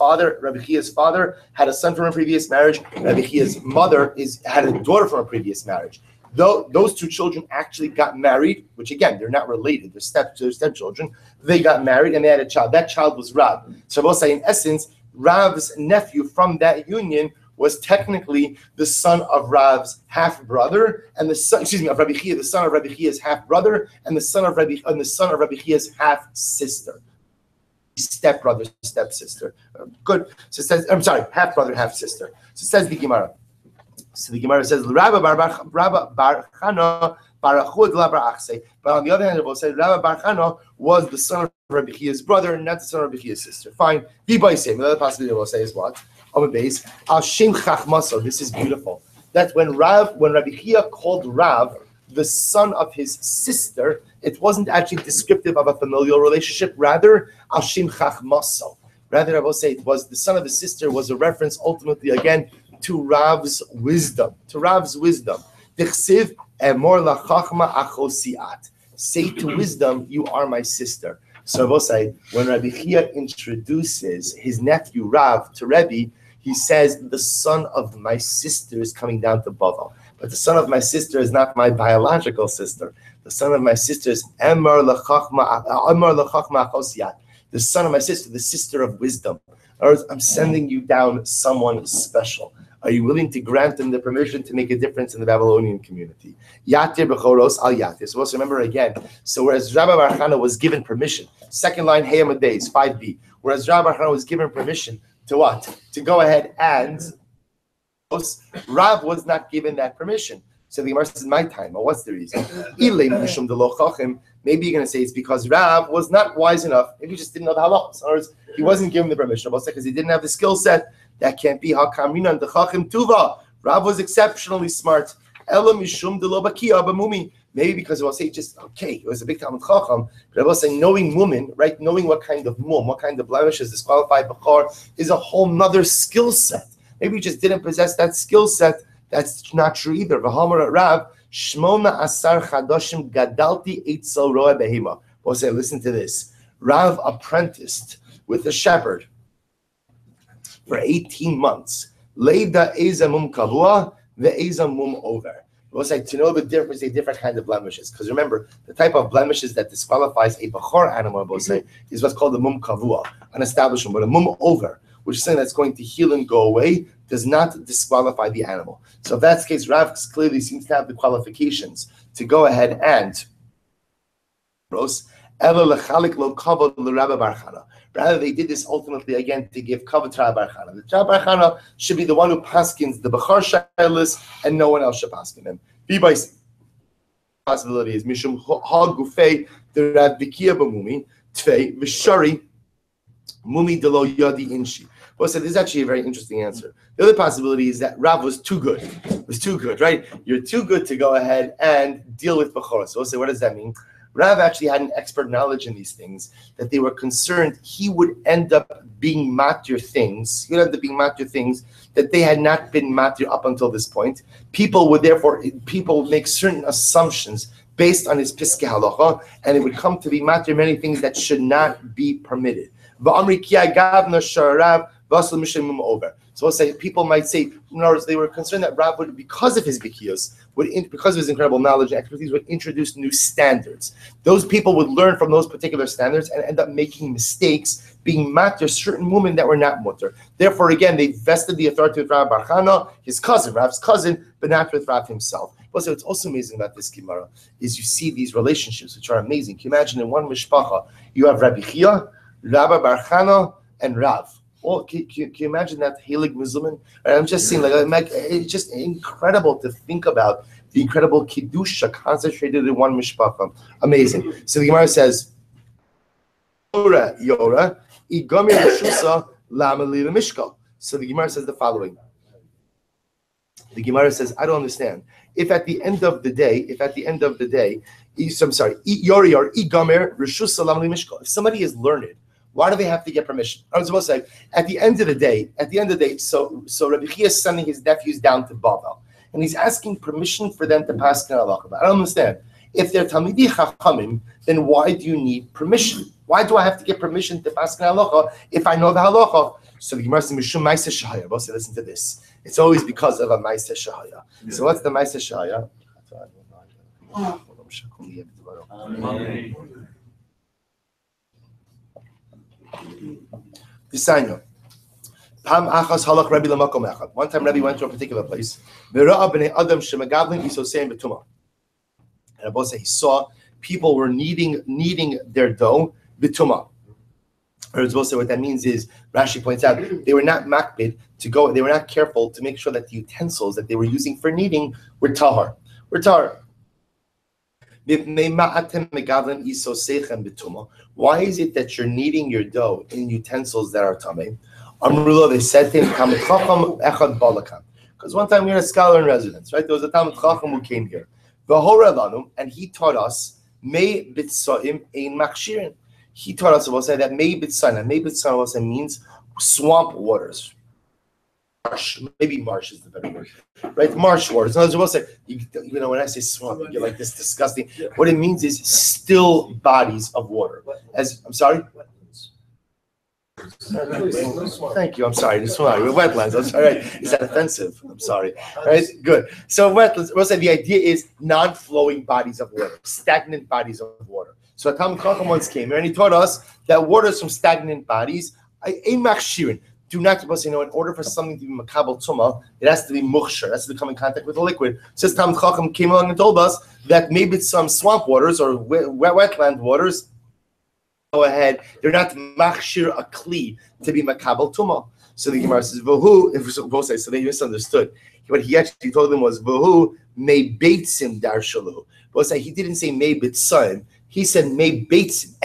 father had a son from a previous marriage. Rabbi Chiyah's mother had a daughter from a previous marriage. Though those two children actually got married, which again, they're not related, they're stepchildren, they got married and they had a child. That child was Rav. So I will say, in essence, Rav's nephew from that union was technically the son of Rav's half-brother, and the son, of Rabbi Chiyah, the son of Rabbi Chiyah's half-brother, and the son of Rabbi Chiyah's half-sister. Stepbrother, stepsister. Good. So it says, I'm sorry, half-brother, half-sister. So it says the Gemara. So the Gemara says, Rabba bar Chana barachud la bar Achse. But on the other hand, it will say, Rabba bar Chana was the son of Rabbi Chiyah's brother, not the son of Rabbi Chiyah's sister. Fine. Be by same. Another possibility will say is what? On the base, Al Shem Chachmaso. This is beautiful. That when Rabbi Chiyah called Rav the son of his sister, it wasn't actually descriptive of a familial relationship. Rather, Al Shem Chachmaso. Rather, I will say it was the son of his sister was a reference ultimately again to Rav's wisdom. Dichsiv emor lachachma achosiat. Say to wisdom, you are my sister. So I will say, when Rabbi Chiyah introduces his nephew Rav to Rebbe, He says, the son of my sister is coming down to Bavel. But the son of my sister is not my biological sister. The son of my sister is Emar L'chachma Achosiyat. The son of my sister, the sister of wisdom. In other words, I'm sending you down someone special. Are you willing to grant them the permission to make a difference in the Babylonian community? Yatir b'choros al yatir. So also remember again. So whereas Rabbi Bar Chana was given permission, second line Hayam Days 5b. Whereas Rabbi Bar Chana was given permission to what? To go ahead and Rav was not given that permission. So the Gemara says, my time. Well, what's the reason? Maybe you're going to say it's because Rav was not wise enough. Maybe he just didn't know the halachos. In other words, he wasn't given the permission because he didn't have the skill set. That can't be. Rav was exceptionally smart. Maybe because it was just okay. It was a big Talmud Chacham, but I was saying knowing women, right? Knowing what kind of mum, what kind of blemishes disqualified bachar is a whole nother skill set. Maybe he just didn't possess that skill set. That's not true either. V'hamar Rav Shmona Asar Chadoshim Gadalti Eitzel Roa Behema. We'll say, listen to this. Rav apprenticed with a shepherd for 18 months. Leida Ezamum Kavua, the Ezamum over. We'll say to know the difference, a different kind of blemishes. Because remember, the type of blemishes that disqualifies a bachor animal, we'll say, is what's called the mum kavua, an establishment. But a mum over, which is something that's going to heal and go away, does not disqualify the animal. So if that's the case, Rav clearly seems to have the qualifications to go ahead and rather, they did this ultimately again to give kavod to Rabbi Bar Chana. The Rabbi Bar Chana should be the one who paskins the bachar shaylis, and no one else should paskin him. The possibility is mishum ha gufei the Rav Bikia b'mumi tvei v'shari mumi delo yadi inshi. Well, so this is actually a very interesting answer. The other possibility is that Rav was too good. It was too good, right? You're too good to go ahead and deal with bachar. So we'll say, what does that mean? Rav actually had an expert knowledge in these things, that they were concerned he would end up being matir things. He would end up being matir things that they had not been matir up until this point. People would make certain assumptions based on his piskei halacha, and it would come to be matir many things that should not be permitted. So we'll say, people might say, in other words, they were concerned that Rav would, because of his bikiyos, because of his incredible knowledge and expertise, would introduce new standards. Those people would learn from those particular standards and end up making mistakes, being matter certain women that were not mutter. Therefore, again, they vested the authority with Rabbi Bar Chana, his cousin, Rav's cousin, but not with Rav himself. Also, what's also amazing about this Gemara is you see these relationships, which are amazing. Can you imagine in one mishpacha, you have Rabbi Chia, Rabbi Bar Chana, and Rav. Well, can you imagine that Helig Musliman? I'm just saying, it's just incredible to think about the incredible Kiddusha concentrated in one mishpacha. Amazing. So the Gemara says, Yora, Igomir Rishusa, Lamali Mishkal. So the Gemara says the following. The Gemara says, I don't understand. If at the end of the day, Yori or Igomir Rishusa, Lamali Mishkal. If somebody is learned, why do they have to get permission? I was supposed to say, at the end of the day, so Rabbi Chia is sending his nephews down to Bavel, and he's asking permission for them to pass Kana Halacha. I don't understand. If they're Talmidei Chachamim, then why do you need permission? Why do I have to get permission to pass Kana Halacha if I know the Halacha? So the Gemara says, Mishum Ma'aseh Shahaya. Both say, listen to this. It's always because of a Ma'aseh Shahaya. So what's the Ma'aseh Shahaya? Amen. One time Rabbi went to a particular place. And Rabbi said he saw people were kneading their dough b'tumah. Or Rabbi said what that means is, Rashi points out, they were not makbid to go, they were not careful to make sure that the utensils that they were using for kneading were tahar. Why is it that you're kneading your dough in utensils that are tamei? Amrullah, they said to him, because one time we had a scholar in residence, right? There was a Talmud Chacham who came here. And he taught us, Mei bitsoim ein makshirin. He taught us, that Mei bitsoim means swamp waters. Maybe marsh is the better word, right? Marsh waters. In other words, when I say swamp, you get like this disgusting. What it means is still bodies of water. I'm sorry. Thank you. I'm sorry. This one, wetlands. I'm sorry. Is that offensive? I'm sorry. Right? Good. So wetlands. We'll say the idea is non-flowing bodies of water, stagnant bodies of water. So a Talmud Chacham once came here and he taught us that waters from stagnant bodies, ein machshirin. Do not supposed to know. In order for something to be makabel tuma, it has to be mukhshar. It has to come in contact with a liquid. Says Talmud Chacham came along and told us that maybe it's some swamp waters or wetland waters. Go ahead. They're not machshir a kli to be makabel tuma. So the Gemara says v'hu. If both say so, they misunderstood. What he actually told them was v'hu may beitsim darshalu. Both say he didn't say may bitzaim. He said may beitsim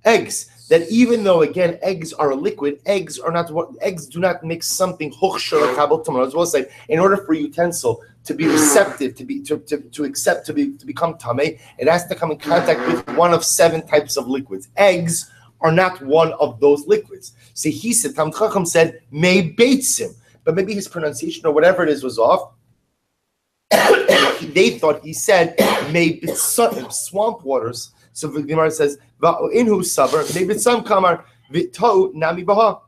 eggs. That even though again eggs are a liquid, eggs do not make something hochshar kabel tuma. As well as say, in order for a utensil to be receptive, to become tameh, it has to come in contact with one of 7 types of liquids. Eggs are not one of those liquids. See, he said, Talmud Chacham said may beitsim, but maybe his pronunciation or whatever it is was off. They thought he said may bitzaim, swamp waters. So the Gemara says, "Inhu saber maybe some kamar v'to nami baha."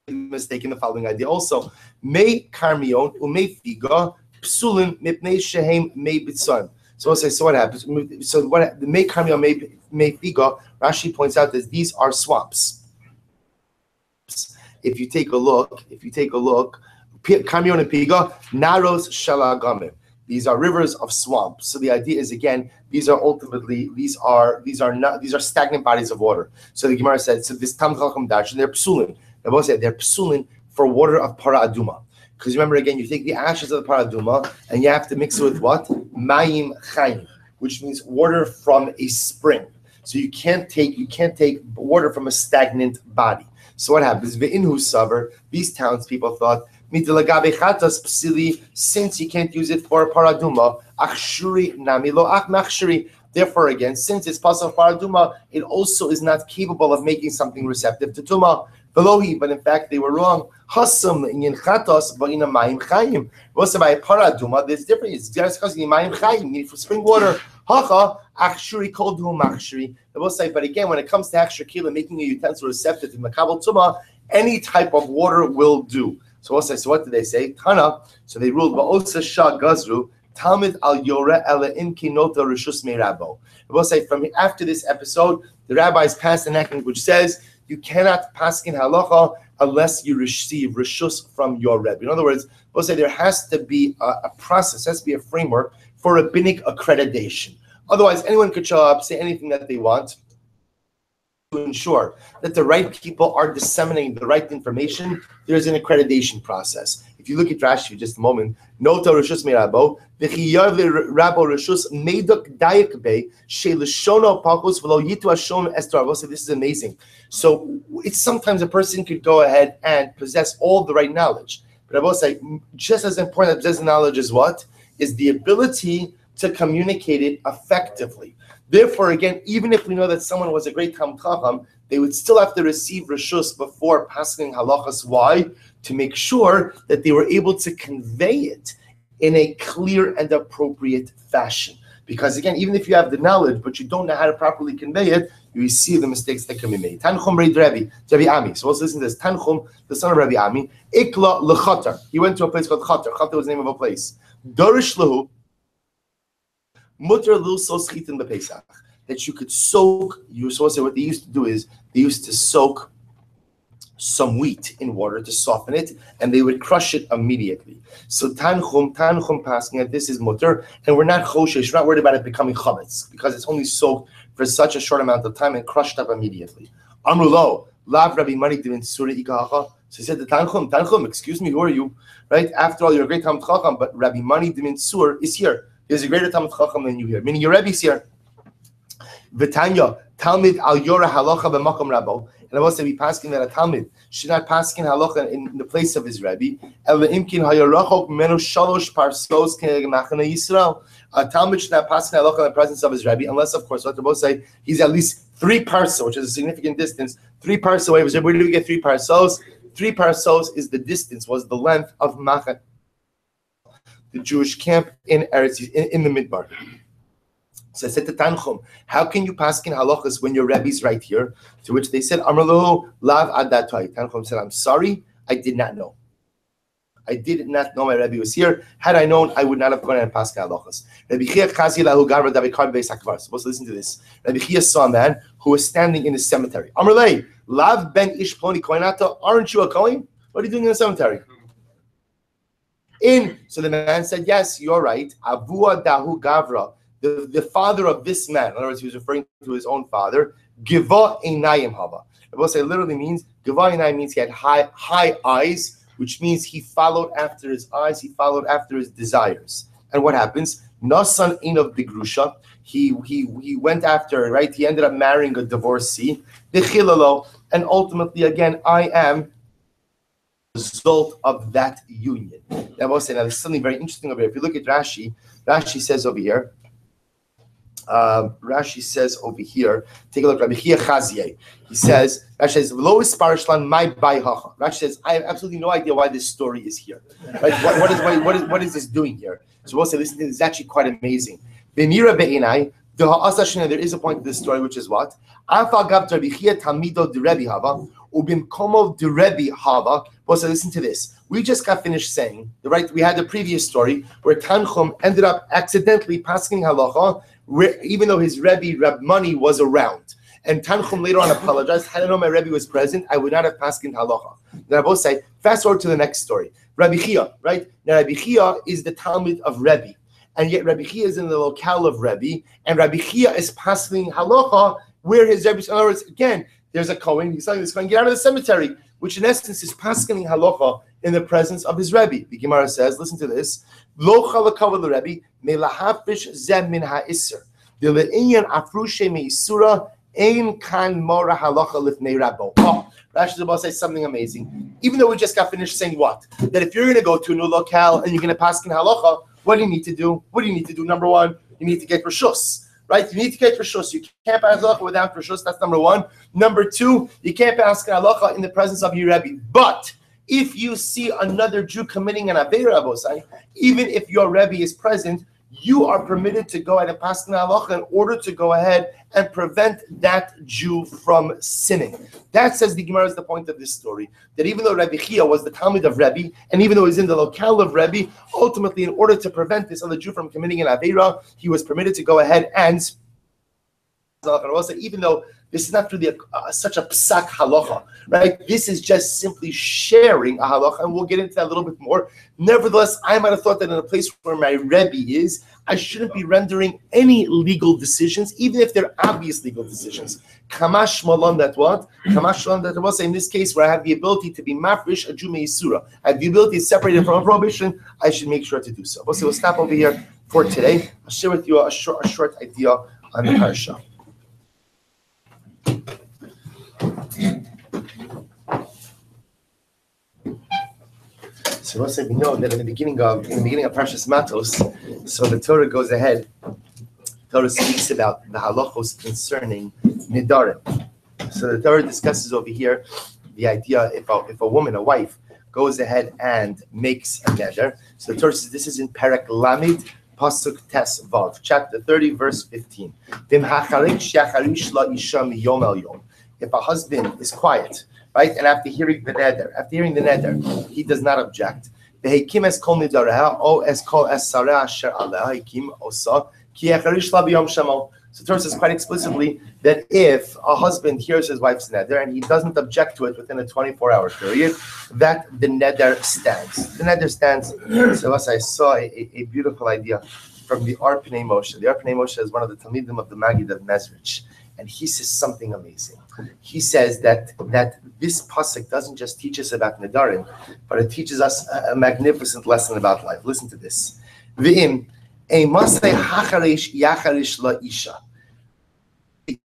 Mistaken the following idea also: May karmion umay figa psulin mipnei shehem may bitzaim. So we'll say, so what happens? So what the may karmion may figa? Rashi points out that these are swamps. If you take a look, karmion and piga naros shalagame. These are rivers of swamps. So the idea is again, these are stagnant bodies of water. So the Gemara said, so this Tam Chacham Darshan, they're psulin. They both said they're psulin for water of para aduma. Because remember again, you take the ashes of the para aduma and you have to mix it with what? Mayim chayim, which means water from a spring. So you can't take water from a stagnant body. So what happens? Ve'inhu saver, these townspeople thought, since you can't use it for paraduma, achshuri namilo ach machshuri. Therefore, again, since it's possible for paraduma, it also is not capable of making something receptive to tuma. Belohi, but in fact they were wrong. Hasam in chatos ba'ina mayim chayim. Also by paraduma, there's different. It's just because you mayim chayim, you need for spring water. Hacha achshuri kol du machshuri. They both say, but again, when it comes to achshur kila, making a utensil receptive to makabel tuma, any type of water will do. So we'll say, so what did they say? Tana. So they ruled ba'osa shah gazru talmid al yore ela imki nota rishus meirabo. We'll say from after this episode, the rabbis passed an act which says you cannot paskin halacha unless you receive rishus from your rebbe. In other words, we'll say there has to be a process, has to be a framework for rabbinic accreditation. Otherwise, anyone could show up, say anything that they want. To ensure that the right people are disseminating the right information, there's an accreditation process. If you look at Rashi for just a moment, Nota Rishus Meirabo, V'chiyav Rabo Rishus Meidok Dayak Be Shelishono Pakos V'lo Yitu Hashom Estar. So this is amazing. So it's sometimes a person could go ahead and possess all the right knowledge, but I will say just as important as possessing knowledge is what is the ability to communicate it effectively. Therefore, again, even if we know that someone was a great Talmid Chacham, they would still have to receive reshus before passing halachas. Why? To make sure that they were able to convey it in a clear and appropriate fashion. Because again, even if you have the knowledge, but you don't know how to properly convey it, you see the mistakes that can be made. Tanchum Rabbi Ami. So let's listen to this. Tanchum, the son of Rabbi Ami, Ikla lechatar. He went to a place called Chatar. Chatar was the name of a place. Dorish lehu. Mutter lil so schitin bepesach, that you could soak. You were supposed to say what they used to do is they used to soak some wheat in water to soften it, and they would crush it immediately. So tanchum passing it. This is mutter, and we're not choshesh. We're not worried about it becoming chametz because it's only soaked for such a short amount of time and crushed up immediately. Amrulo lav Rabbi Mani divin surah ikacha. So he said to Tanchum, excuse me, who are you? Right? After all, you're a great Talmid Chacham, but Rabbi Mani divin sur is here. There's a greater Talmid Chacham than you here. Meaning your Rebbe's here. V'tanya, Talmid al Yora halacha b'makom Rabbo. And I will say, we paskin that a Talmid should not paskin halacha in the place of his Rebbe. El imkin hayarachok menu shalosh parsos k'machane Yisrael. A Talmid should not paskin halacha in the presence of his Rebbe, unless, of course, what they're both say, he's at least 3 parsos, which is a significant distance. 3 parsos away. Where do we get 3 parsos? 3 parsos is the distance, was the length of Machan, the Jewish camp in Eretz, in the Midbar. So I said to Tanchum, how can you paskin halachas when your Rebbe's right here? To which they said, Amrlo lav adatoi. Tanchum said, I'm sorry, I did not know. I did not know my Rebbe was here. Had I known, I would not have gone and paskin halachas. Rabbi Chia chazi lahu gavra davikar beis hakvar. Supposed to listen to this. Rabbi Chia saw a man who was standing in the cemetery. Amrle lav ben ish ploni koinata. Aren't you a kohen? What are you doing in the cemetery? So the man said, yes, you're right. Avua dahu gavra. The father of this man, in other words, he was referring to his own father, Giva Einayim Hava. I will say literally means, Giva Einayim means he had high eyes, which means he followed after his eyes, he followed after his desires. And what happens? Nasan Inav Bigrusha, he went after, right? He ended up marrying a divorcee, and ultimately, again, I am the result of that union. I will say, now there's something very interesting over here. If you look at Rashi, Rashi says over here, take a look, Rabbi Chia Chazieh. He says, Rashi says, Rashi says, I have absolutely no idea why this story is here. Right? What is this doing here? So we'll say, listen, this is actually quite amazing. There is a point to this story, which is what? Well, so listen to this. We just got finished saying, right? We had the previous story where Tanchum ended up accidentally passing halacha, where, even though his Rebbe, Reb Mani, was around. And Tanchum later on apologized. Had I known my Rebbe was present, I would not have passed halacha. Then I both say, fast forward to the next story. Rabbi Chia, right? Now Rabbi Chia is the Talmud of Rebbe. And yet Rabbi Chia is in the locale of Rebbe. And Rabbi Chia is passing halacha where his Rebbe, in other words, again, there's a Kohen, he's telling this Kohen, get out of the cemetery, which in essence is paskening halacha in the presence of his Rebbe. The Gemara says, listen to this, Lo chalakav l'Rebbe, me lahafish zem min ha'isser, de le'inyan afrushe me'isura, ein kan mora halacha lifnei rabbo. Oh, Rashi Zebal says something amazing. Even though we just got finished saying what? That if you're going to go to a new locale and you're going to pasken halacha, what do you need to do? What do you need to do? Number one, you need to get reshus. Right? You need to get reshus. You can't pass halacha without reshus. That's number one. Number two, you can't pass halacha in the presence of your Rebbe. But if you see another Jew committing an aveira, even if your Rebbe is present, you are permitted to go ahead and pass halacha in order to go ahead and prevent that Jew from sinning. That, says the Gemara, is the point of this story. That even though Rabbi Chia was the Talmud of Rebbe, and even though he's in the locale of Rebbe, ultimately, in order to prevent this other Jew from committing an aveira, he was permitted to go ahead and even though this is not really such a psak halacha, right? This is just simply sharing a halacha, and we'll get into that a little bit more. Nevertheless, I might have thought that in a place where my Rebbe is, I shouldn't be rendering any legal decisions, even if they're obvious legal decisions. Kamash malan, that what? Kamash malan, that was in this case where I have the ability to be mafrish a Jew me'isura. I have the ability to separate it from a prohibition. I should make sure to do so. We'll stop over here for today. I'll share with you a short idea on the parasha. So we know that in the beginning of Parshas Matos, so the Torah goes ahead. Torah speaks about the halachos concerning nidarim. So the Torah discusses over here the idea if a woman, a wife, goes ahead and makes a neder. So the Torah says this is in Perek Lamed Pasuk Tes Vav, chapter 30, verse 15. If a husband is quiet, right, and after hearing the neder, he does not object. So Torah says quite explicitly that if a husband hears his wife's neder and he doesn't object to it within a 24-hour period, that the neder stands. The neder stands. So as I saw a beautiful idea from the Ar Pnei Moshe. The Ar Pnei Moshe is one of the Talmidim of the Maggid of Mezrich. And he says something amazing. He says that this pasuk doesn't just teach us about nedarim, but it teaches us a magnificent lesson about life. Listen to this. V'im emasei hacharish yacharish la isha.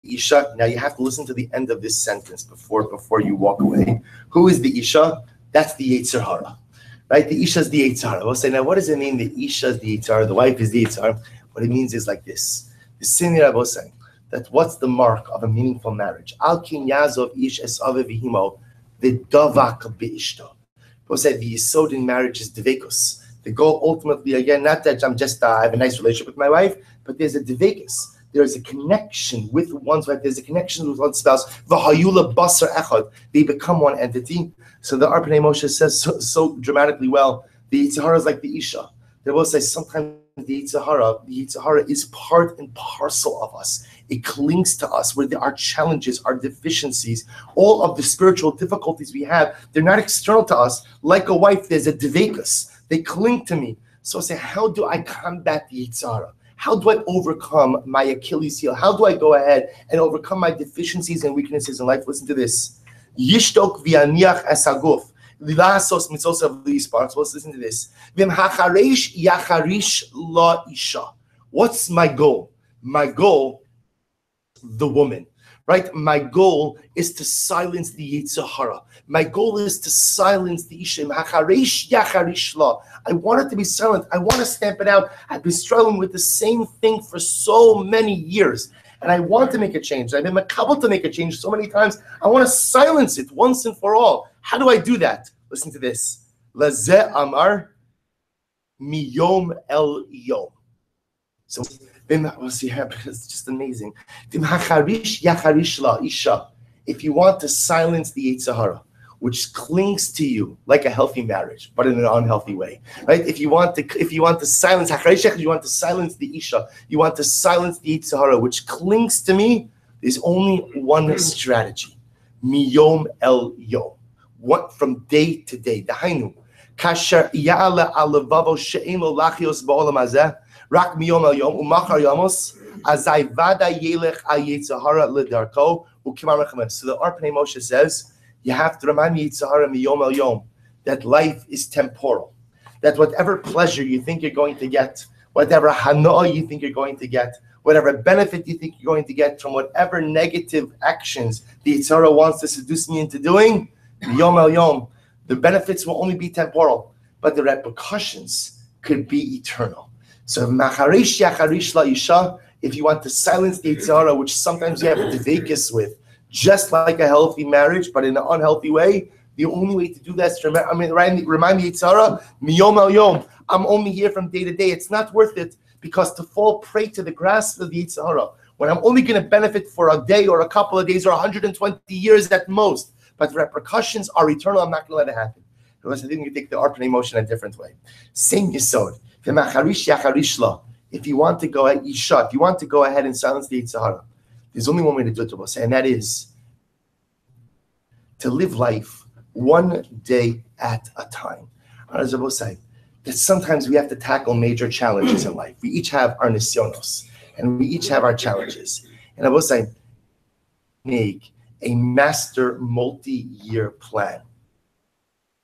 Isha. Now you have to listen to the end of this sentence before you walk away. Who is the isha? That's the Yetzer Hara, right? The isha is the Yetzer Hara. We'll say, now what does it mean? The isha is the Yetzer Hara, the wife is the Yetzer Hara. What it means is like this. The Sini Rabbi was saying that what's the mark of a meaningful marriage? Al kin yazov ish es ave v'himo v'davak be'ishto. We'll say the yisod in marriage is dvekus. The goal ultimately, again, not that I'm just I have a nice relationship with my wife, but there's a devekus. There's a connection with one's wife. There's a connection with one's spouse. V'hayula basar echad. They become one entity. So the Arpanei Moshe says so dramatically well. The Yetzer Hara is like the Isha. They will say sometimes the Yetzer Hara is part and parcel of us. It clings to us. Where there are challenges, our deficiencies, all of the spiritual difficulties we have, they're not external to us. Like a wife, there's a devekus. They cling to me. So I say, how do I combat the Yetzer Hara? How do I overcome my Achilles heel? How do I go ahead and overcome my deficiencies and weaknesses in life? Listen to this. Yishtok v'aniach esaguf. Lilasos mitzosav li'isparks. Let's listen to this. V'im hacharesh yacharish la isha. What's my goal? My goal, the woman. Right? My goal is to silence the Yetzer Hara. My goal is to silence the Isha. I want it to be silent. I want to stamp it out. I've been struggling with the same thing for so many years. And I want to make a change. I've been makabel to make a change so many times. I want to silence it once and for all. How do I do that? Listen to this. Lazeh amar miyom el yom. So it's just amazing. If you want to silence the Yetzer Hara, which clings to you like a healthy marriage, but in an unhealthy way, right? If you want to silence, you want to silence the Isha, you want to silence the Yetzer Hara, which clings to me. There's only one strategy: miyom el yom. What from day to day? Dahainu kasher ya'ala alavavo she'eno lachios ba'olam hazeh. Rak miyom el yom umachar yamos azay vada yelech al Yetzer Hara ledarko ukimar rechamem. So the Arpanei Moshe says you have to remind Yetzer Hara miyom el yom that life is temporal. That whatever pleasure you think you're going to get, whatever hanoah you think you're going to get, whatever benefit you think you're going to get from whatever negative actions the Yetzer Hara wants to seduce me into doing, miyom el yom, the benefits will only be temporal, but the repercussions could be eternal. So, macharish yacharish la isha, if you want to silence the Yetzer Hara, which sometimes you have a devekus with, just like a healthy marriage, but in an unhealthy way, the only way to do that is to remind the Yetzer Hara, miyom el yom, I'm only here from day to day. It's not worth it, because to fall prey to the grasp of the Yetzer Hara, when I'm only going to benefit for a day or a couple of days or 120 years at most, but the repercussions are eternal, I'm not going to let it happen. Otherwise, I think you take the Arpanei Moshe in a different way. Same yesod. If you want to go ahead, if you want to go ahead and silence the Yetzer Hara, there's only one way to do it, and that is to live life one day at a time. As I will say, that sometimes we have to tackle major challenges in life. We each have our nisyonos, and we each have our challenges. And I will say, make a master multi-year plan.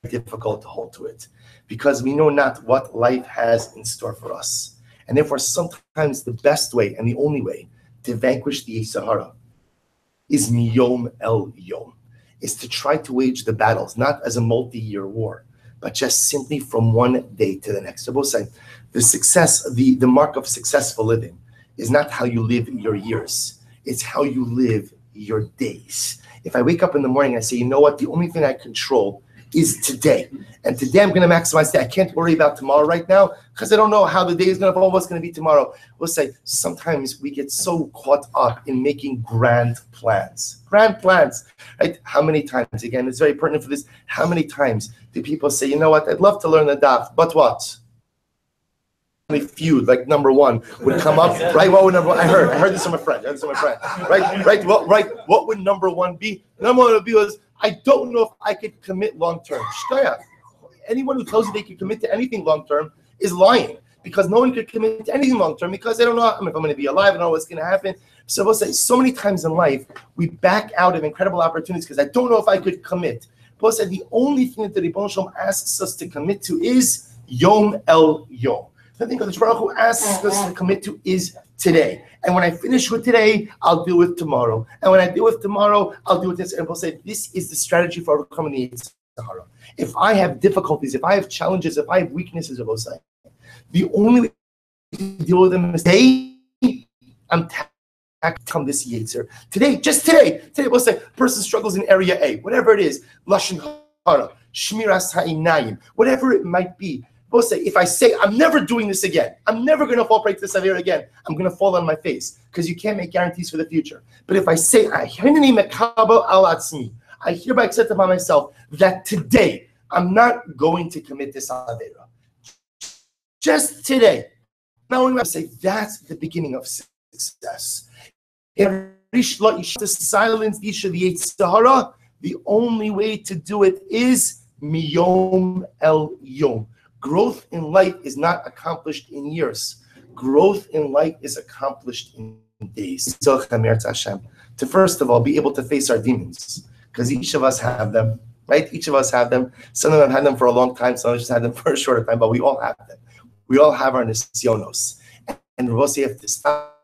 Difficult to hold to it, because we know not what life has in store for us. And therefore, sometimes the best way and the only way to vanquish the Yetzer Hara is miyom el yom, is to try to wage the battles, not as a multi-year war, but just simply from one day to the next. I will say, the mark of successful living is not how you live your years, it's how you live your days. If I wake up in the morning and I say, you know what, the only thing I control is today. And today I'm going to maximize today. I can't worry about tomorrow right now because I don't know how the day is going to fall, what's going to be tomorrow. We'll say sometimes we get so caught up in making grand plans, right? How many times, again, it's very pertinent for this, how many times do people say, you know what, I'd love to learn the daf, but what? Feud, like number one would come up, right? What would number one? I heard this from a friend. Right? What would number one be? Number one would be was, I don't know if I could commit long term. Anyone who tells you they can commit to anything long term is lying, because no one could commit to anything long term because they don't know if I'm going to be alive. I don't know what's going to happen. So we'll say so many times in life we back out of incredible opportunities because I don't know if I could commit. Paul said the only thing that the Ribono Shel Olam asks us to commit to is yom el yom. The thing that the Baruch Hu asks us to commit to is today. And when I finish with today, I'll deal with tomorrow. And when I deal with tomorrow, I'll deal with this. And we'll say, this is the strategy for overcoming the Yetzer Hara. If I have difficulties, if I have challenges, if I have weaknesses, we'll say, the only way to deal with them is today, I'm tackling this Yetzer. Today, just today, we'll say, person struggles in area A, whatever it is, Lashon Hara, Shmiras Ha'inayim, whatever it might be. say, if I say, I'm never doing this again, I'm never going to fall prey to this Avera again, I'm going to fall on my face, because you can't make guarantees for the future. But if I say, I hereby accept upon myself that today, I'm not going to commit this Avera. Just today. Not only I say, that's the beginning of success. To silence the Sahara, the only way to do it is miyom el yom. Growth in life is not accomplished in years. Growth in life is accomplished in days. To first of all, be able to face our demons, because each of us have them, right? Each of us have them. Some of them have them for a long time, some of us just had them for a shorter time, but we all have them. We all have our nisyonos. And we also have to stop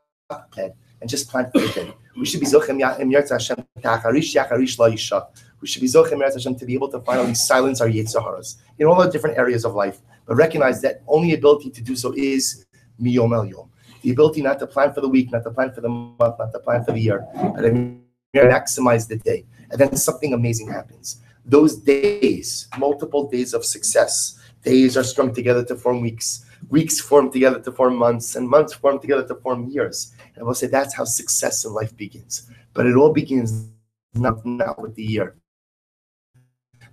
and just plan for the day. We should be zochem Yirtzeh Hashem ta'acharish yacharish la'isha. We should be zochem Yirtzeh Hashem to be able to finally silence our Yetzaharas in all the different areas of life, but recognize that only ability to do so is miyom el yom. The ability not to plan for the week, not to plan for the month, not to plan for the year, but maximize the day. And then something amazing happens. Those days, multiple days of success, days are strung together to form weeks. Weeks form together to form months, and months form together to form years. And we'll say that's how success in life begins. But it all begins not with the year,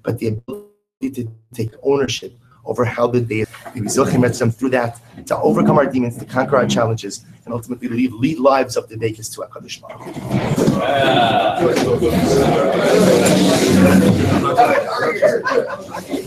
but the ability to take ownership over how the day is. Through that, to overcome our demons, to conquer our challenges, and ultimately lead lives of the Vekas to HaKadosh Baruch Hu.